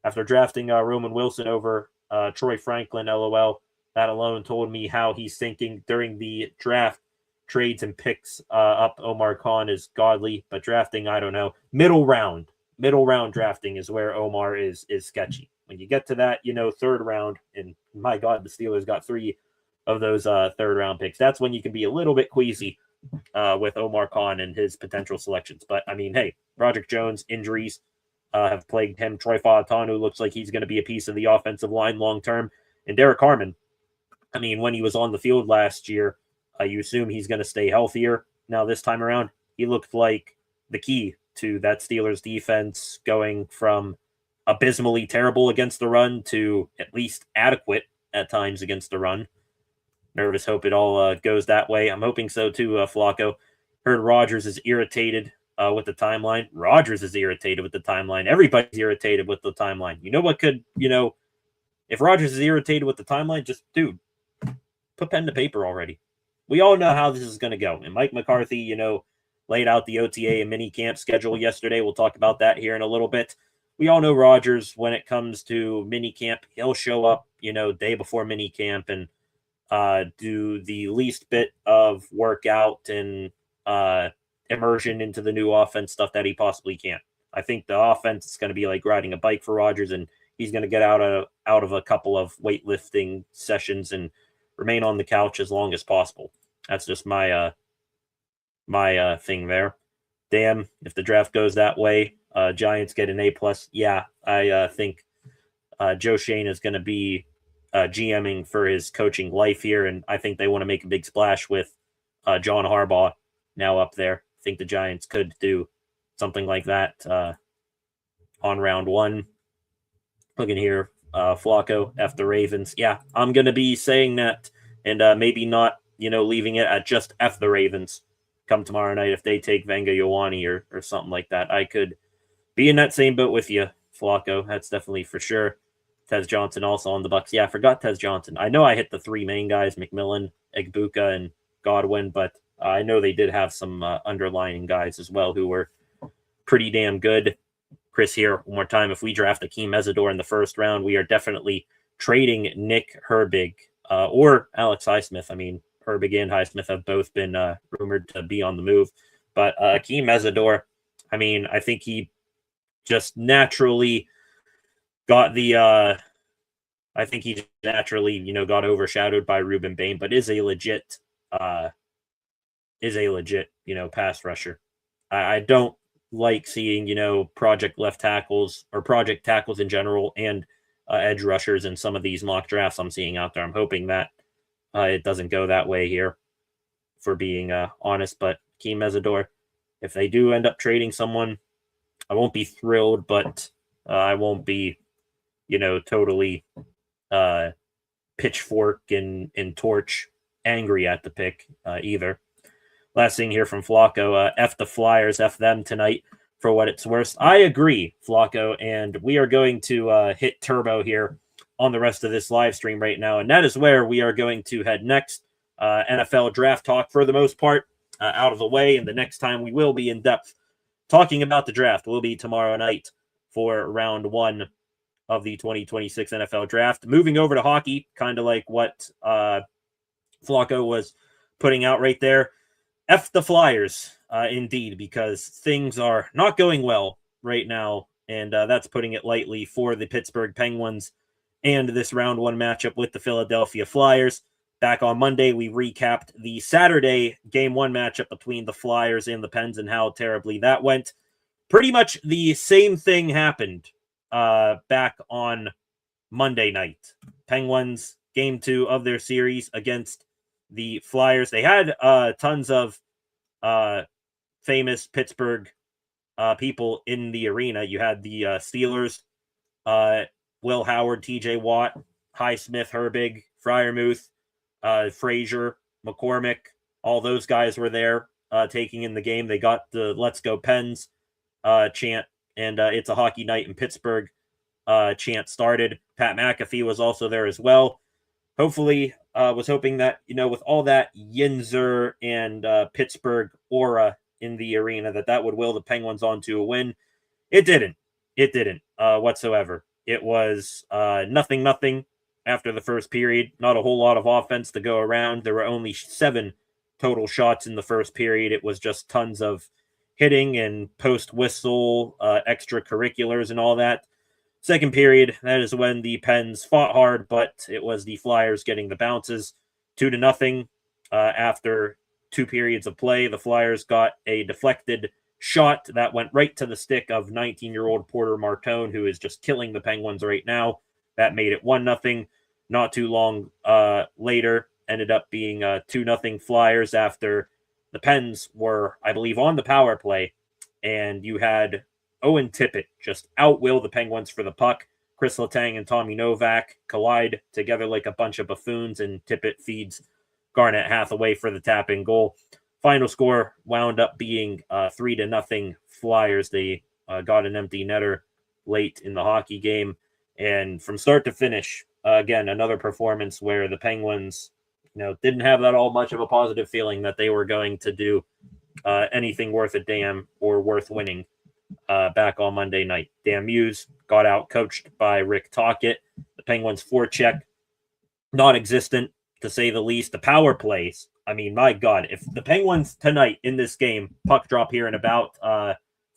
After drafting Roman Wilson over Troy Franklin, LOL, that alone told me how he's thinking during the draft. Trades and picks up Omar Khan is godly, but drafting, I don't know. Middle round drafting is where Omar is sketchy. When you get to that, 3rd round, and my God, the Steelers got 3 of those 3rd round picks. That's when you can be a little bit queasy with Omar Khan and his potential selections. But I mean, hey, Roderick Jones injuries have plagued him. Troy Fautanu looks like he's going to be a piece of the offensive line long term. And Derek Harmon, I mean, when he was on the field last year, you assume he's going to stay healthier. Now this time around, he looked like the key to that Steelers defense, going from abysmally terrible against the run to at least adequate at times against the run. Nervous, hope it all goes that way. I'm hoping so too, Flacco. Heard Rodgers is irritated with the timeline. Rodgers is irritated with the timeline. Everybody's irritated with the timeline. You know what could, if Rodgers is irritated with the timeline, just, dude, put pen to paper already. We all know how this is going to go. And Mike McCarthy, laid out the OTA and mini camp schedule yesterday. We'll talk about that here in a little bit. We all know Rodgers, when it comes to mini camp, he'll show up, day before mini camp and do the least bit of workout and immersion into the new offense stuff that he possibly can. I think the offense is going to be like riding a bike for Rodgers, and he's going to get out of a couple of weightlifting sessions and remain on the couch as long as possible. That's just my thing there. Damn, if the draft goes that way, Giants get an A+. Yeah, I think Joe Shane is going to be GMing for his coaching life here, and I think they want to make a big splash with John Harbaugh now up there. I think the Giants could do something like that on round one. Looking here, Flacco, F the Ravens. Yeah, I'm going to be saying that, and maybe not, leaving it at just F the Ravens come tomorrow night if they take Venga Ioane or something like that. I could be in that same boat with you, Flacco. That's definitely for sure. Tez Johnson also on the Bucks. Yeah, I forgot Tez Johnson. I know I hit the three main guys, McMillan, Egbuka, and Godwin, but I know they did have some underlying guys as well who were pretty damn good. Chris here, one more time. If we draft Akeem Mesidor in the first round, we are definitely trading Nick Herbig or Alex Highsmith. I mean, Herbig and Highsmith have both been rumored to be on the move. But Akeem Mesidor, I mean, I think he just naturally got got overshadowed by Ruben Bain, but is a legit pass rusher. I don't like seeing, project left tackles or project tackles in general and edge rushers in some of these mock drafts I'm seeing out there. I'm hoping that it doesn't go that way here, for being honest. But Akeem Mesidor, if they do end up trading someone, I won't be thrilled, but I won't be, totally pitchfork and torch angry at the pick either. Last thing here from Flacco, F the Flyers, F them tonight for what it's worth. I agree, Flacco, and we are going to hit turbo here on the rest of this live stream right now, and that is where we are going to head next. NFL draft talk for the most part out of the way, and the next time we will be in depth talking about the draft will be tomorrow night for round one of the 2026 NFL draft. Moving over to hockey, kind of like what Flacco was putting out right there. F the Flyers, indeed, because things are not going well right now, and that's putting it lightly for the Pittsburgh Penguins and this round one matchup with the Philadelphia Flyers. Back on Monday, we recapped the Saturday game one matchup between the Flyers and the Pens and how terribly that went. Pretty much the same thing happened back on Monday night. Penguins, game two of their series against the Flyers. They had tons of famous Pittsburgh people in the arena. You had the Steelers, Will Howard, TJ Watt, Highsmith, Herbig, Freiermuth, Frazier, McCormick. All those guys were there taking in the game. They got the Let's Go Pens chant, and It's a Hockey Night in Pittsburgh chant started. Pat McAfee was also there as well. Hopefully, was hoping that, with all that Yinzer and Pittsburgh aura in the arena, that would will the Penguins on to a win. It didn't. It didn't whatsoever. It was 0-0 after the first period. Not a whole lot of offense to go around. There were only 7 total shots in the first period. It was just tons of hitting and post-whistle extracurriculars and all that. Second period, that is when the Pens fought hard, but it was the Flyers getting the bounces. 2-0 after 2 periods of play. The Flyers got a deflected shot that went right to the stick of 19-year-old Porter Martone, who is just killing the Penguins right now. That made it 1-0. Not too long later, ended up being 2-0 Flyers after the Pens were, I believe, on the power play, and you had Owen Tippett just outwill the Penguins for the puck. Chris Letang and Tommy Novak collide together like a bunch of buffoons, and Tippett feeds Garnett Hathaway for the tap-in goal. Final score wound up being 3-0 Flyers. They got an empty netter late in the hockey game. And from start to finish, again, another performance where the Penguins, didn't have that all much of a positive feeling that they were going to do anything worth a damn or worth winning back on Monday night. Dan Muse got out coached by Rick Tocchet. The Penguins' forecheck, non-existent to say the least. The power plays, I mean, my God, if the Penguins tonight in this game, puck drop here in about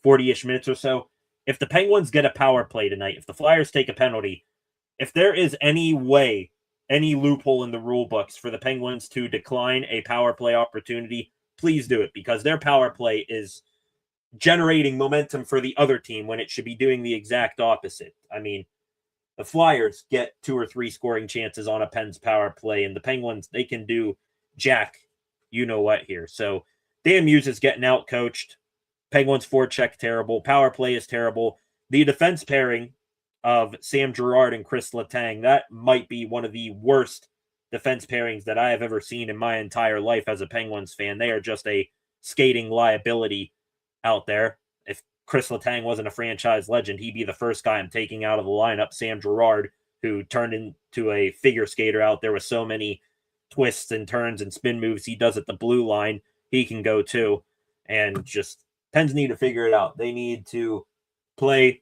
40-ish minutes or so, if the Penguins get a power play tonight, if the Flyers take a penalty, if there is any way, any loophole in the rule books for the Penguins to decline a power play opportunity, please do it, because their power play is generating momentum for the other team when it should be doing the exact opposite. I mean, the Flyers get 2 or 3 scoring chances on a Pens power play, and the Penguins, they can do jack you-know-what here. So Dan Muse is getting out-coached. Penguins forecheck terrible. Power play is terrible. The defense pairing of Sam Girard and Chris Letang, that might be one of the worst defense pairings that I have ever seen in my entire life as a Penguins fan. They are just a skating liability out there. If Chris Letang wasn't a franchise legend, he'd be the first guy I'm taking out of the lineup. Sam Girard, who turned into a figure skater out there with so many twists and turns and spin moves he does at the blue line, he can go too. And just Pens need to figure it out. They need to play,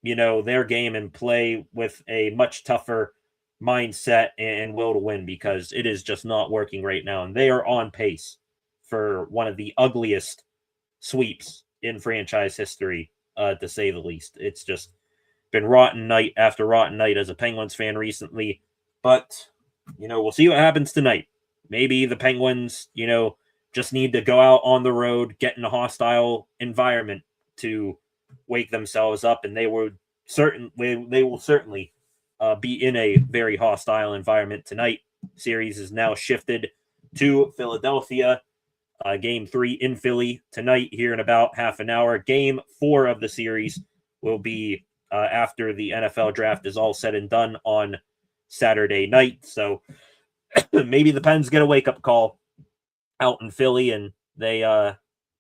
their game and play with a much tougher mindset and will to win, because it is just not working right now. And they are on pace for one of the ugliest sweeps in franchise history, to say the least. It's just been rotten night after rotten night as a Penguins fan recently. But, we'll see what happens tonight. Maybe the Penguins, just need to go out on the road, get in a hostile environment to wake themselves up, and they will certainly be in a very hostile environment tonight. Series is now shifted to Philadelphia. Game 3 in Philly tonight here in about half an hour. Game 4 of the series will be after the NFL draft is all said and done on Saturday night. So maybe the Pens get a wake-up call out in Philly and they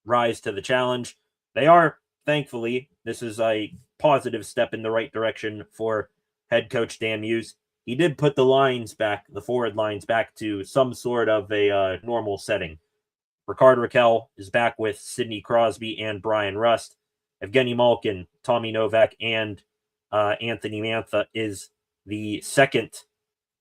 rise to the challenge. They are, thankfully, this is a positive step in the right direction for head coach Dan Muse. He did put the forward lines back to some sort of a normal setting. Rickard Rakell is back with Sidney Crosby and Brian Rust. Evgeny Malkin, Tommy Novak, and Anthony Mantha is the second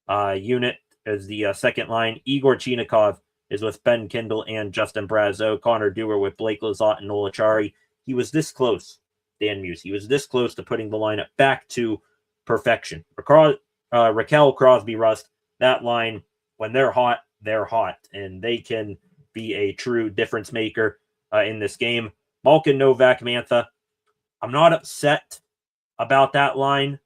unit, as the second line. Igor Chinakhov is with Ben Kindle and Justin Brazeau. Connor Dewar with Blake Lizotte and Noel Acciari. He was this close, Dan Muse. He was this close to putting the lineup back to perfection. Rakell, Crosby, Rust, that line, when they're hot, and they can be a true difference maker in this game. Malkin, Novak, Mantha. I'm not upset about that line.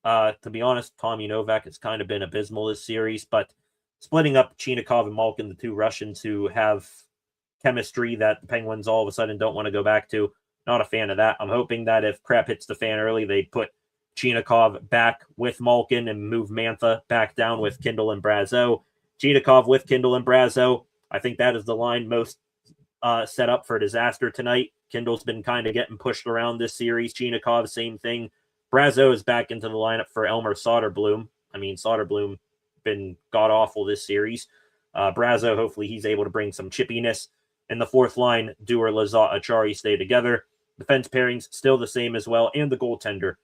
To be honest, Tommy Novak has kind of been abysmal this series, but splitting up Chinakhov and Malkin, the two Russians who have chemistry that the Penguins all of a sudden don't want to go back to, not a fan of that. I'm hoping that if crap hits the fan early, they put Chinakhov back with Malkin and move Mantha back down with Kindle and Brazeau. Chinakhov with Kindle and Brazeau. I think that is the line most set up for disaster tonight. Kindle's been kind of getting pushed around this series. Chinakhov, same thing. Brazeau is back into the lineup for Elmer Soderblom. I mean, Soderblom been god-awful this series. Brazeau, hopefully he's able to bring some chippiness. In the fourth line, Dewar, Lizotte, Acciari stay together. Defense pairings still the same as well, and the goaltender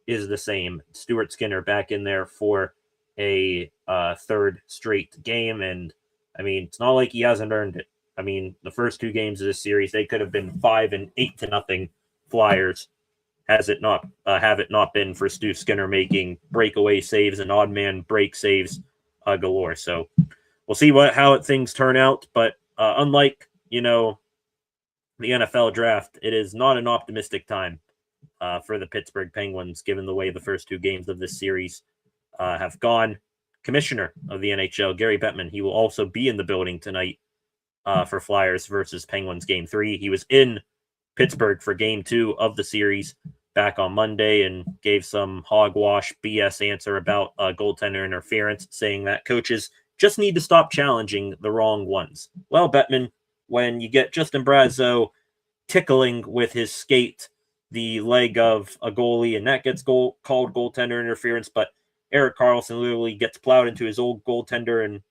is the same. Stuart Skinner back in there for a third straight game, and I mean, it's not like he hasn't earned it. I mean, the first 2 games of this series, they could have been 5 and 8-0 Flyers. Have it not been for Stu Skinner making breakaway saves and odd man break saves galore. So we'll see how things turn out. But unlike the NFL draft, it is not an optimistic time for the Pittsburgh Penguins, given the way the first 2 games of this series have gone. Commissioner of the NHL, Gary Bettman, he will also be in the building tonight for Flyers versus Penguins Game 3. He was in Pittsburgh for Game 2 of the series back on Monday and gave some hogwash BS answer about goaltender interference, saying that coaches just need to stop challenging the wrong ones. Well, Bettman, when you get Justin Brazeau tickling with his skate the leg of a goalie, and that gets called goaltender interference, but Erik Karlsson literally gets plowed into his old goaltender, and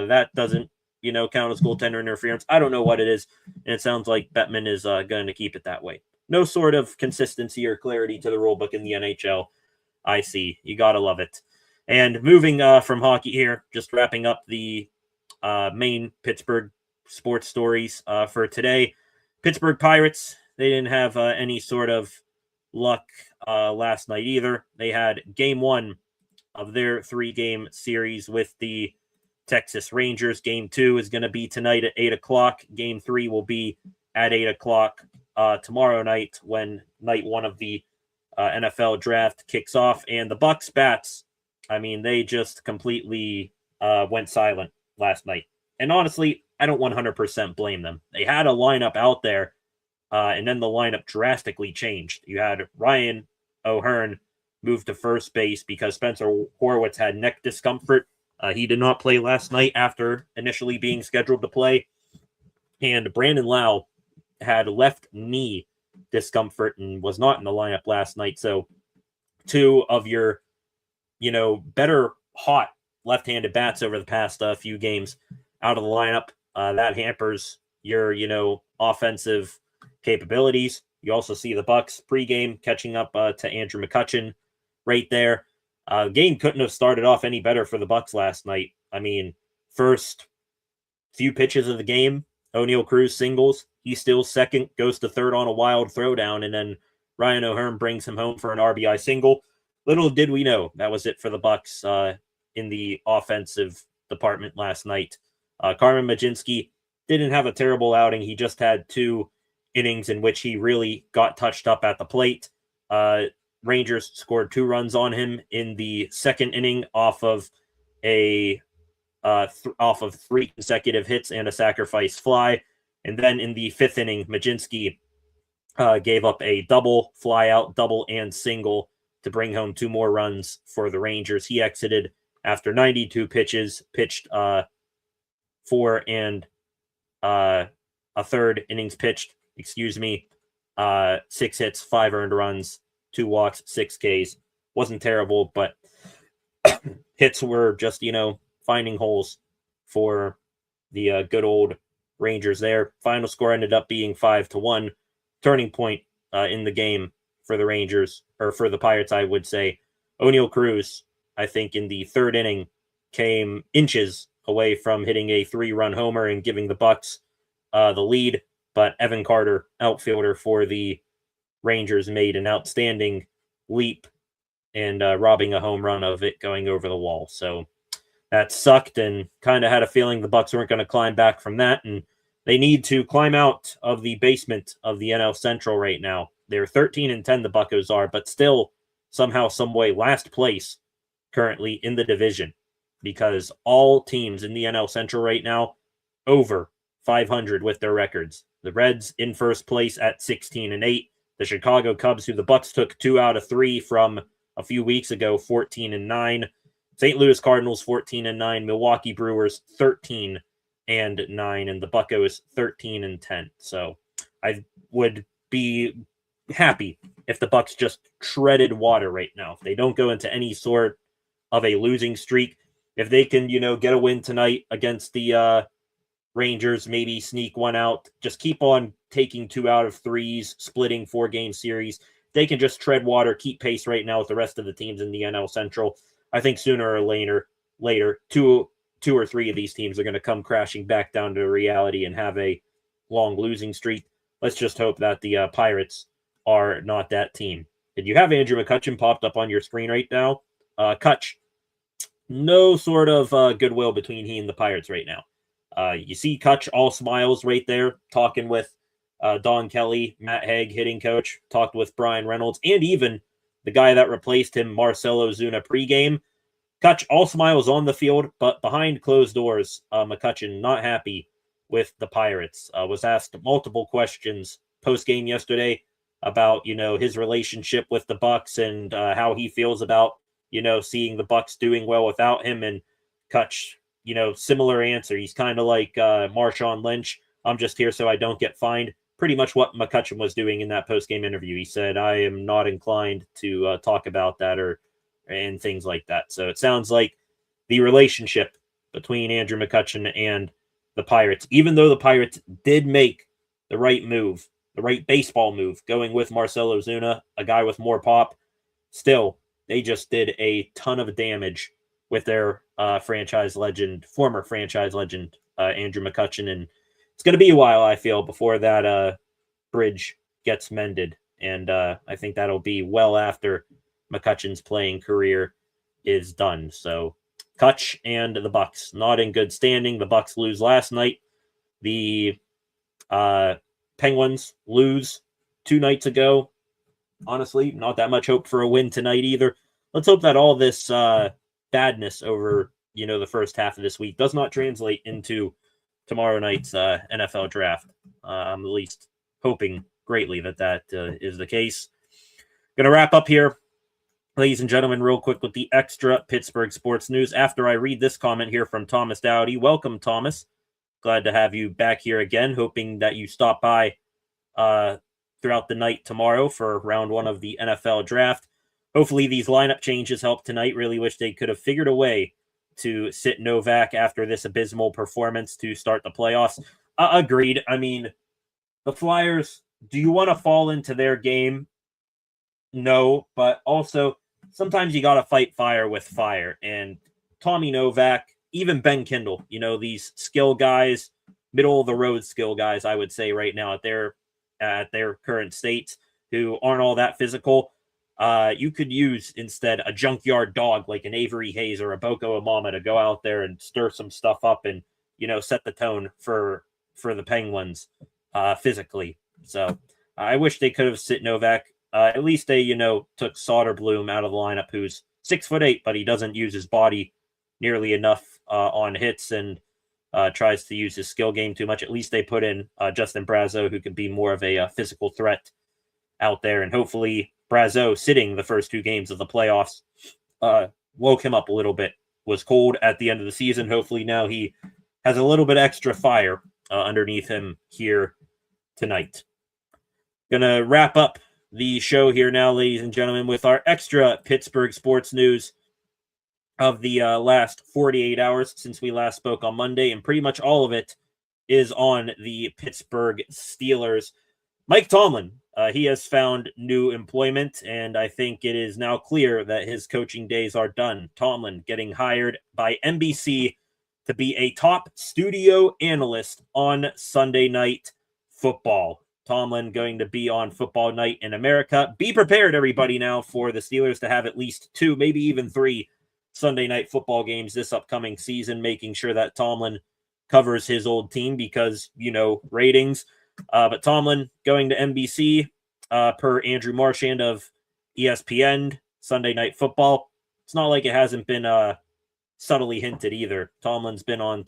that doesn't, count as goaltender interference. I don't know what it is, and it sounds like Bettman is going to keep it that way. No sort of consistency or clarity to the rulebook in the NHL. I see. You got to love it. And moving from hockey here, just wrapping up the main Pittsburgh sports stories for today. Pittsburgh Pirates, they didn't have any sort of luck last night either. They had game 1 of their 3-game series with the Texas Rangers. Game 2 is going to be tonight at 8 o'clock. Game 3 will be at 8 o'clock tomorrow night when night 1 of the NFL draft kicks off. And the Bucks bats, I mean, they just completely went silent last night. And honestly, I don't 100% blame them. They had a lineup out there, and then the lineup drastically changed. You had Ryan O'Hearn move to first base because Spencer Horwitz had neck discomfort. He did not play last night after initially being scheduled to play. And Brandon Lau had left knee discomfort and was not in the lineup last night. So 2 of your, better hot left-handed bats over the past few games out of the lineup. That hampers your, offensive capabilities. You also see the Bucks pregame catching up to Andrew McCutchen right there. Game couldn't have started off any better for the Bucks last night. I mean, first few pitches of the game, O'Neal Cruz singles. He steals second, goes to third on a wild throwdown, and then Ryan O'Hearn brings him home for an RBI single. Little did we know that was it for the Bucks in the offensive department last night. Carmen Majinski didn't have a terrible outing. He just had 2 innings in which he really got touched up at the plate. Rangers scored 2 runs on him in the second inning off of 3 consecutive hits and a sacrifice fly. And then in the 5th inning, Majinski gave up a double, fly out, double, and single to bring home 2 more runs for the Rangers. He exited after 92 pitches, pitched 4 and a third innings pitched, 6 hits, 5 earned runs, 2 walks, 6 Ks. Wasn't terrible, but hits were just, finding holes for the good old Rangers there. Final score ended up being 5-1. Turning point in the game for the Rangers, or for the Pirates, I would say. O'Neal Cruz, I think in the 3rd inning, came inches away from hitting a 3-run homer and giving the Bucks the lead. But Evan Carter, outfielder for the Rangers, made an outstanding leap and robbing a home run of it going over the wall. So that sucked, and kind of had a feeling the Bucks weren't going to climb back from that, and they need to climb out of the basement of the NL Central right now. They're 13-10, the Buccos are, but still somehow, some way, last place currently in the division, because all teams in the NL Central right now over 500 with their records. The Reds in first place at 16-8. The Chicago Cubs, who the Bucks took 2 out of 3 from a few weeks ago, 14-9. St. Louis Cardinals 14-9. Milwaukee Brewers 13-9, and the Buccos 13-10. So I would be happy if the Bucks just treaded water right now. If they don't go into any sort of a losing streak, if they can, get a win tonight against the Rangers, maybe sneak one out, just keep on taking 2 out of 3s, splitting 4-game series. They can just tread water, keep pace right now with the rest of the teams in the NL Central. I think sooner or later, two or 3 of these teams are going to come crashing back down to reality and have a long losing streak. Let's just hope that the Pirates are not that team. Did you have Andrew McCutchen popped up on your screen right now? Kutch, no sort of goodwill between he and the Pirates right now. You see Kutch all smiles right there, talking with Don Kelly, Matt Haig, hitting coach, talked with Brian Reynolds, and even the guy that replaced him, Marcelo Zuna, pregame. Kutch all smiles on the field, but behind closed doors, McCutchen not happy with the Pirates. Was asked multiple questions post-game yesterday about, his relationship with the Bucks and how he feels about, seeing the Bucks doing well without him. And Kutch, similar answer. He's kind of like Marshawn Lynch. I'm just here so I don't get fined. Pretty much what McCutchen was doing in that post-game interview. He said, I am not inclined to talk about that and things like that. So it sounds like the relationship between Andrew McCutchen and the Pirates, even though the Pirates did make the right move, the right baseball move, going with Marcell Ozuna, a guy with more pop, still, they just did a ton of damage with their former franchise legend, Andrew McCutchen. And it's going to be a while, I feel, before that bridge gets mended. And I think that'll be well after McCutchen's playing career is done. So Kutch and the Bucks not in good standing. The Bucks lose last night. The Penguins lose 2 nights ago. Honestly, not that much hope for a win tonight either. Let's hope that all this badness over the first half of this week does not translate into tomorrow night's NFL draft. I'm at least hoping greatly that is the case. Going to wrap up here, ladies and gentlemen, real quick with the extra Pittsburgh sports news. After I read this comment here from Thomas Dowdy. Welcome, Thomas. Glad to have you back here again. Hoping that you stop by throughout the night tomorrow for round 1 of the NFL draft. Hopefully these lineup changes help tonight. Really wish they could have figured a way to sit Novak after this abysmal performance to start the playoffs. Agreed. I mean, the Flyers, do you want to fall into their game? No, but also sometimes you got to fight fire with fire. And Tommy Novak, even Ben Kindle, these skill guys, middle of the road skill guys, I would say right now at their current states, who aren't all that physical. You could use instead a junkyard dog like an Avery Hayes or a Boko Imama to go out there and stir some stuff up and set the tone for the Penguins physically. So I wish they could have sit Novak. At least they took Soderblom out of the lineup, who's 6'8", but he doesn't use his body nearly enough on hits and tries to use his skill game too much. At least they put in Justin Brazeau, who could be more of a physical threat out there. And hopefully Brazeau, sitting the first 2 games of the playoffs, woke him up a little bit. Was cold at the end of the season. Hopefully now he has a little bit extra fire underneath him here tonight. Gonna wrap up the show here now, ladies and gentlemen, with our extra Pittsburgh sports news of the last 48 hours since we last spoke on Monday, and pretty much all of it is on the Pittsburgh Steelers. Mike Tomlin, he has found new employment, and I think it is now clear that his coaching days are done. Tomlin getting hired by NBC to be a top studio analyst on Sunday Night Football. Tomlin going to be on Football Night in America. Be prepared, everybody, now for the Steelers to have at least 2, maybe even 3 Sunday Night Football games this upcoming season, making sure that Tomlin covers his old team because, ratings. But Tomlin going to NBC per Andrew Marchand of ESPN, Sunday Night Football. It's not like it hasn't been subtly hinted either. Tomlin's been on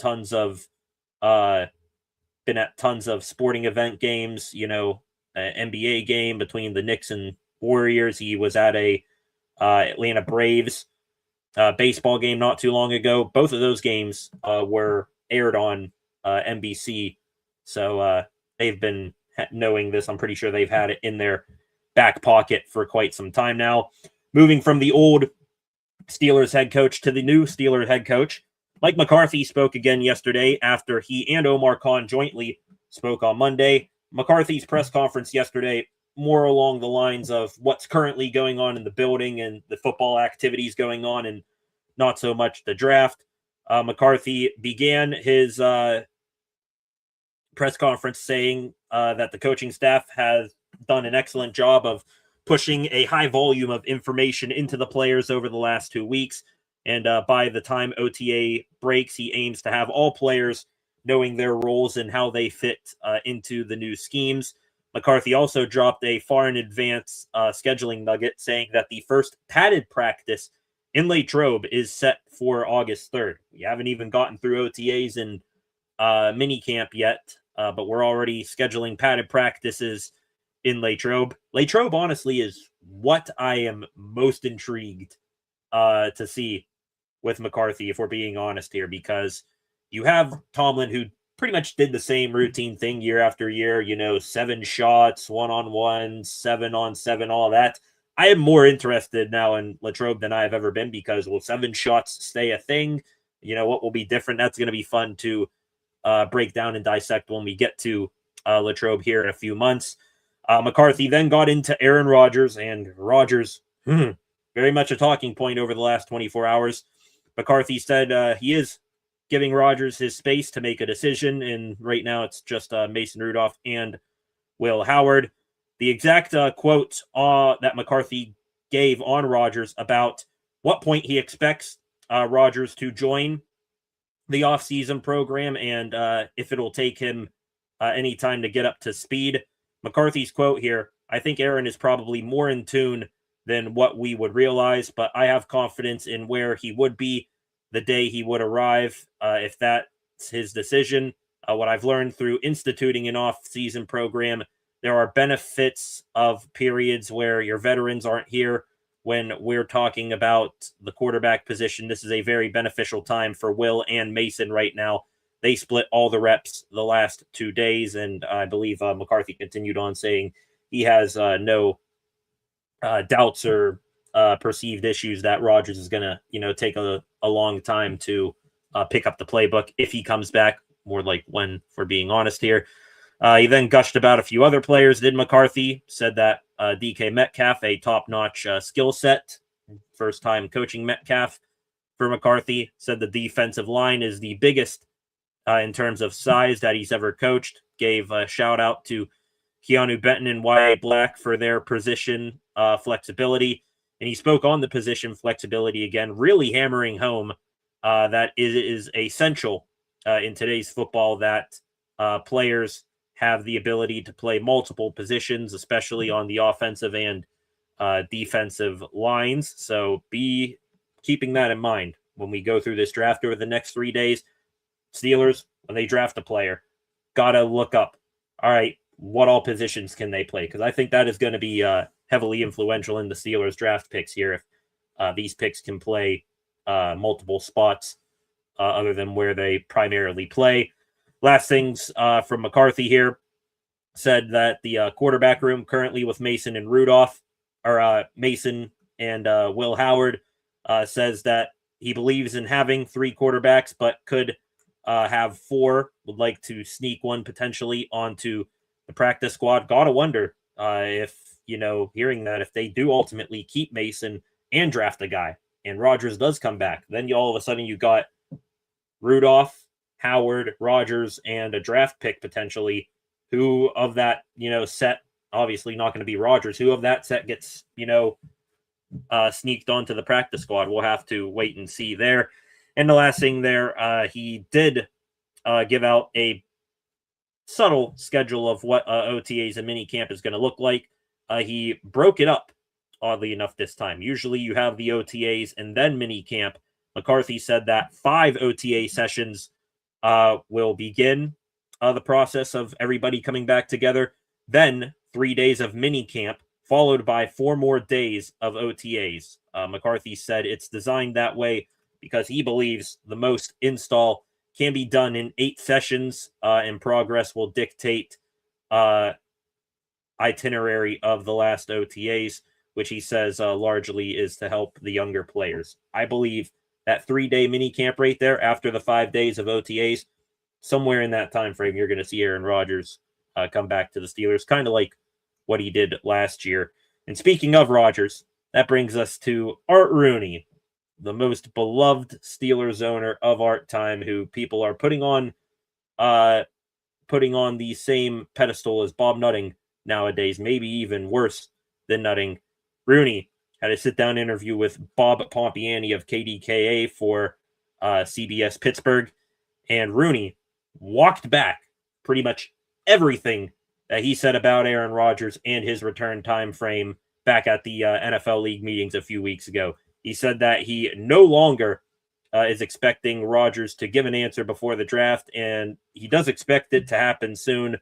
been at tons of sporting event games, an NBA game between the Knicks and Warriors. He was at a Atlanta Braves baseball game not too long ago. Both of those games were aired on NBC. So they've been knowing this. I'm pretty sure they've had it in their back pocket for quite some time now. Moving from the old Steelers head coach to the new Steelers head coach, Mike McCarthy spoke again yesterday after he and Omar Khan jointly spoke on Monday. McCarthy's press conference yesterday, more along the lines of what's currently going on in the building and the football activities going on, and not so much the draft. McCarthy began his press conference saying that the coaching staff has done an excellent job of pushing a high volume of information into the players over the last 2 weeks. And by the time OTA breaks, he aims to have all players knowing their roles and how they fit into the new schemes. McCarthy also dropped a far in advance scheduling nugget saying that the first padded practice in Latrobe is set for August 3rd. We haven't even gotten through OTAs and mini camp yet, but we're already scheduling padded practices in Latrobe. Latrobe, honestly, is what I am most intrigued to see with McCarthy, if we're being honest here, because you have Tomlin, who pretty much did the same routine thing year after year, 7 shots, 1-on-1, 7-on-7, all that. I am more interested now in Latrobe than I have ever been, because will 7 shots stay a thing? What will be different? That's going to be fun to break down and dissect when we get to Latrobe here in a few months. McCarthy then got into Aaron Rodgers, and Rodgers, very much a talking point over the last 24 hours. McCarthy said he is giving Rodgers his space to make a decision, and right now it's just Mason Rudolph and Will Howard. The exact quote that McCarthy gave on Rodgers about what point he expects Rodgers to join the offseason program, and if it'll take him any time to get up to speed. McCarthy's quote here: "I think Aaron is probably more in tune than what we would realize, but I have confidence in where he would be the day he would arrive, if that's his decision. What I've learned through instituting an off-season program, there are benefits of periods where your veterans aren't here. When we're talking about the quarterback position, this is a very beneficial time for Will and Mason right now. They split all the reps the last 2 days," and I believe McCarthy continued on saying he has no doubts or perceived issues that Rodgers is going to, take a long time to pick up the playbook if he comes back, more like when, for being honest here. He then gushed about a few other players, did McCarthy, said that DK Metcalf, a top-notch skill set, first time coaching Metcalf for McCarthy, said the defensive line is the biggest in terms of size that he's ever coached. Gave a shout-out to Keanu Benton and Y.A. Black for their position flexibility. And he spoke on the position flexibility again, really hammering home that it is essential in today's football that players have the ability to play multiple positions, especially on the offensive and defensive lines. So be keeping that in mind when we go through this draft over the next 3 days. Steelers, when they draft a player, got to look up, all right, what all positions can they play? Because I think that is going to be heavily influential in the Steelers draft picks here. If these picks can play multiple spots other than where they primarily play. Last things from McCarthy here, said that the quarterback room currently with Mason and Rudolph, or Mason and Will Howard, says that he believes in having 3 quarterbacks, but could have 4, would like to sneak one potentially onto the practice squad. Gotta wonder if, hearing that, if they do ultimately keep Mason and draft a guy, and Rodgers does come back, then all of a sudden you got Rudolph, Howard, Rodgers, and a draft pick potentially. Who of that, set, obviously not going to be Rodgers, who of that set gets, sneaked onto the practice squad? We'll have to wait and see there. And the last thing there, he did give out a subtle schedule of what OTAs and minicamp is going to look like. He broke it up, oddly enough, this time. Usually you have the OTAs and then minicamp. McCarthy said that 5 OTA sessions will begin the process of everybody coming back together. Then 3 days of minicamp, followed by 4 more days of OTAs. McCarthy said it's designed that way because he believes the most install can be done in 8 sessions, and progress will dictate itinerary of the last OTAs, which he says largely is to help the younger players. I believe that 3-day minicamp right there after the 5 days of OTAs, somewhere in that time frame, you're going to see Aaron Rodgers come back to the Steelers, kind of like what he did last year. And speaking of Rodgers, that brings us to Art Rooney, the most beloved Steelers owner of our time, who people are putting on the same pedestal as Bob Nutting nowadays, maybe even worse than Nutting. Rooney had a sit-down interview with Bob Pompiani of KDKA for CBS Pittsburgh, and Rooney walked back pretty much everything that he said about Aaron Rodgers and his return time frame back at the NFL League meetings a few weeks ago. He said that he no longer is expecting Rodgers to give an answer before the draft, and he does expect it to happen soon,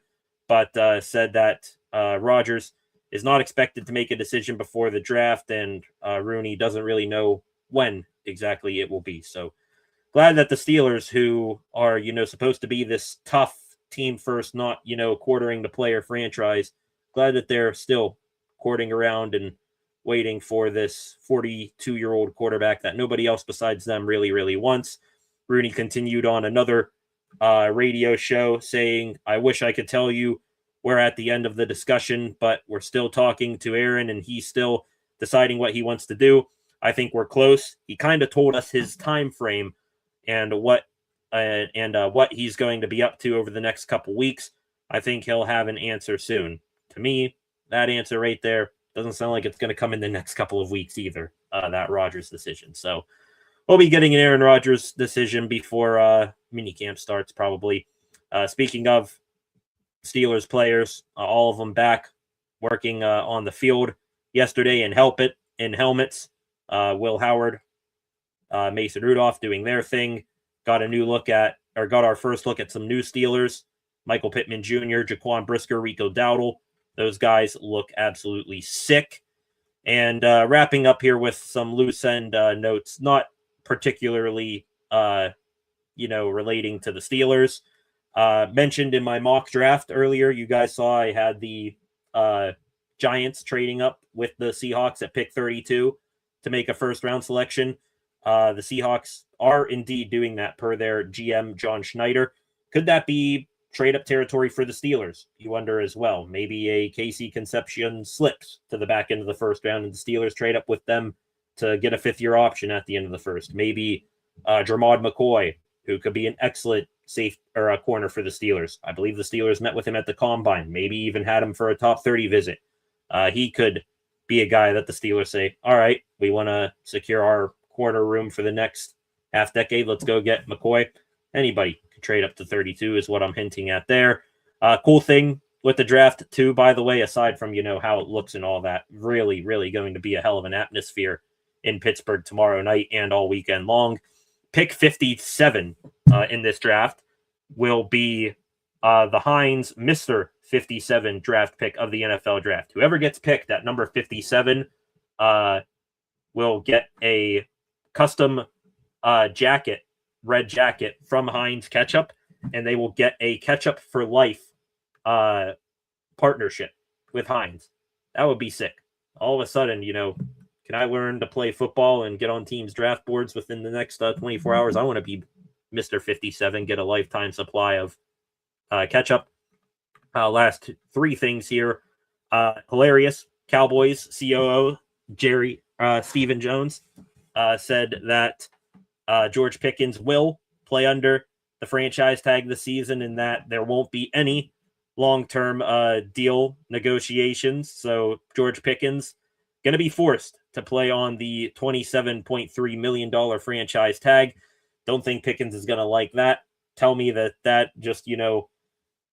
but said that Rodgers is not expected to make a decision before the draft, and Rooney doesn't really know when exactly it will be. So glad that the Steelers, who are, supposed to be this tough team first, not, quartering the player franchise, glad that they're still courting around and waiting for this 42-year-old quarterback that nobody else besides them really, really wants. Rooney continued on another radio show saying, I wish I could tell you we're at the end of the discussion, but we're still talking to Aaron and he's still deciding what he wants to do. I think we're close. He kind of told us his time frame and what he's going to be up to over the next couple weeks. I think he'll have an answer soon. To me, that answer right there doesn't sound like it's going to come in the next couple of weeks either, that Rodgers decision. So we'll be getting an Aaron Rodgers decision before minicamp starts probably. Speaking of Steelers players, all of them back working on the field yesterday in helmets. Will Howard, Mason Rudolph doing their thing. Got our first look at some new Steelers. Michael Pittman Jr., Jaquan Brisker, Rico Dowdle. Those guys look absolutely sick. And wrapping up here with some loose end notes, not particularly, relating to the Steelers. Mentioned in my mock draft earlier, you guys saw I had the Giants trading up with the Seahawks at pick 32 to make a first-round selection. The Seahawks are indeed doing that per their GM, John Schneider. Could that be trade-up territory for the Steelers? You wonder as well. Maybe a Casey Concepcion slips to the back end of the first round and the Steelers trade up with them to get a fifth-year option at the end of the first. Maybe Jermod McCoy, who could be an excellent safe or a corner for the Steelers. I believe the Steelers met with him at the Combine, maybe even had him for a top 30 visit. He could be a guy that the Steelers say, all right, we want to secure our corner room for the next half decade. Let's go get McCoy. Anybody could trade up to 32 is what I'm hinting at there. Cool thing with the draft too, by the way, aside from, how it looks and all that, really, really going to be a hell of an atmosphere in Pittsburgh tomorrow night and all weekend long. Pick 57 in this draft will be the Heinz Mr. 57 draft pick of the NFL draft. Whoever gets picked at number 57 will get a custom red jacket from Heinz Ketchup, and they will get a Ketchup for Life partnership with Heinz. That would be sick. All of a sudden, can I learn to play football and get on teams' draft boards within the next 24 hours? I want to be Mr. 57, get a lifetime supply of ketchup. Last three things here. Hilarious. Cowboys COO Stephen Jones said that George Pickens will play under the franchise tag this season and that there won't be any long-term deal negotiations. So George Pickens going to be forced to play on the $27.3 million franchise tag. Don't think Pickens is going to like that. Tell me that just,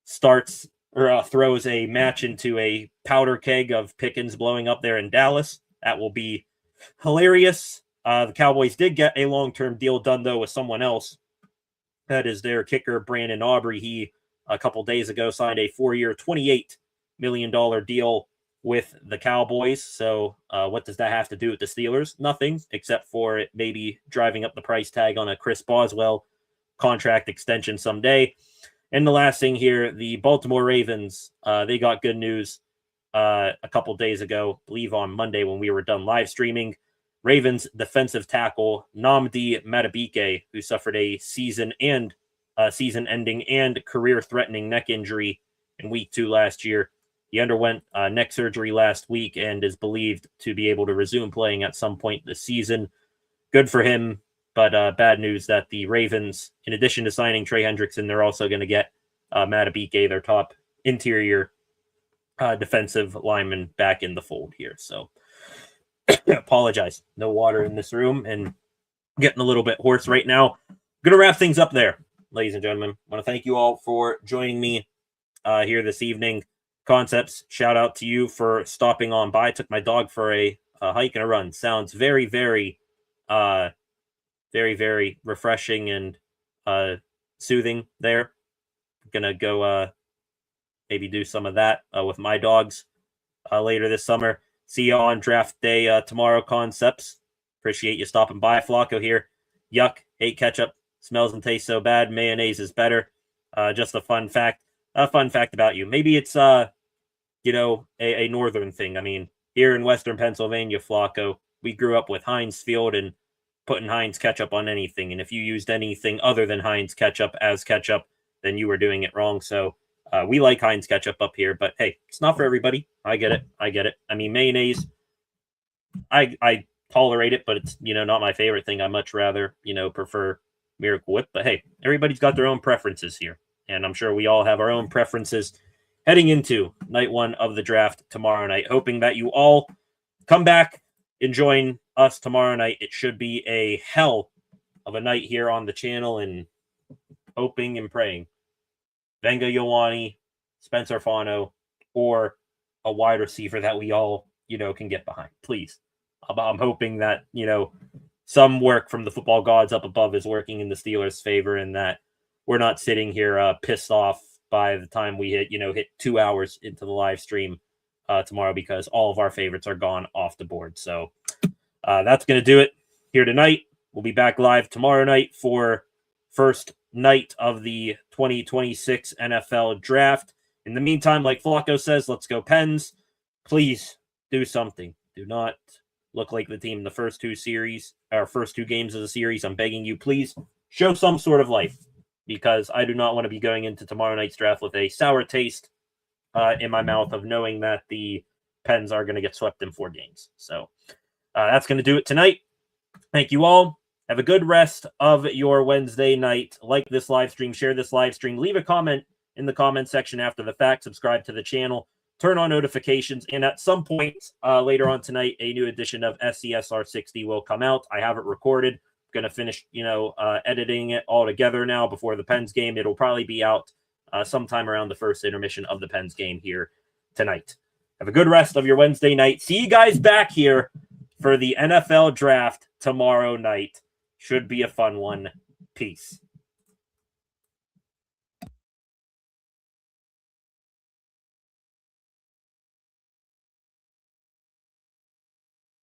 starts or throws a match into a powder keg of Pickens blowing up there in Dallas. That will be hilarious. The Cowboys did get a long-term deal done, though, with someone else. That is their kicker, Brandon Aubrey. He, a couple days ago, signed a 4-year, $28 million deal with the Cowboys. So what does that have to do with the Steelers? Nothing, except for it maybe driving up the price tag on a Chris Boswell contract extension someday. And the last thing here, the Baltimore Ravens, they got good news a couple days ago, I believe on Monday when we were done live streaming. Ravens defensive tackle Nnamdi Madubuike, who suffered a season-ending and career-threatening neck injury in Week 2 last year. He underwent neck surgery last week and is believed to be able to resume playing at some point this season. Good for him, but bad news that the Ravens, in addition to signing Trey Hendrickson, they're also going to get Madubuike, their top interior defensive lineman, back in the fold here. So apologize. No water in this room and getting a little bit hoarse right now. Going to wrap things up there, ladies and gentlemen. I want to thank you all for joining me here this evening. Concepts, shout out to you for stopping on by. Took my dog for a hike and a run. Sounds very, very, very, very refreshing and soothing there. Gonna go maybe do some of that with my dogs later this summer. See you on draft day tomorrow, Concepts. Appreciate you stopping by. Flacco here. Yuck. Hate ketchup. smells and tastes so bad, mayonnaise is better. Just a fun fact about you. Maybe it's a northern thing. I mean, here in Western Pennsylvania, Flacco, we grew up with Heinz Field and putting Heinz ketchup on anything. And if you used anything other than Heinz ketchup as ketchup, then you were doing it wrong. So we like Heinz ketchup up here, but hey, it's not for everybody. I get it. I mean, mayonnaise, I tolerate it, but it's, not my favorite thing. I much rather, prefer Miracle Whip. But hey, everybody's got their own preferences here. And I'm sure we all have our own preferences heading into night one of the draft tomorrow night, hoping that you all come back and join us tomorrow night. It should be a hell of a night here on the channel, and hoping and praying Venga Ioane, Spencer Fano, or a wide receiver that we all, can get behind. Please. I'm hoping that, some work from the football gods up above is working in the Steelers' favor, and that we're not sitting here pissed off by the time we hit 2 hours into the live stream tomorrow, because all of our favorites are gone off the board. So that's going to do it here tonight. We'll be back live tomorrow night for first night of the 2026 NFL draft. In the meantime, like Flacco says, let's go Pens. Please do something. Do not look like the team in the first two games of the series. I'm begging you, please show some sort of life, because I do not want to be going into tomorrow night's draft with a sour taste in my mouth of knowing that the Pens are going to get swept in 4 games. So that's going to do it tonight. Thank you all. Have a good rest of your Wednesday night. Like this live stream, share this live stream, leave a comment in the comment section after the fact, subscribe to the channel, turn on notifications, and at some point later on tonight, a new edition of SCSR 60 will come out. I have it recorded. Going to finish, editing it all together now before the Pens game. It'll probably be out sometime around the first intermission of the Pens game here tonight. Have a good rest of your Wednesday night. See you guys back here for the NFL draft tomorrow night. Should be a fun one. Peace.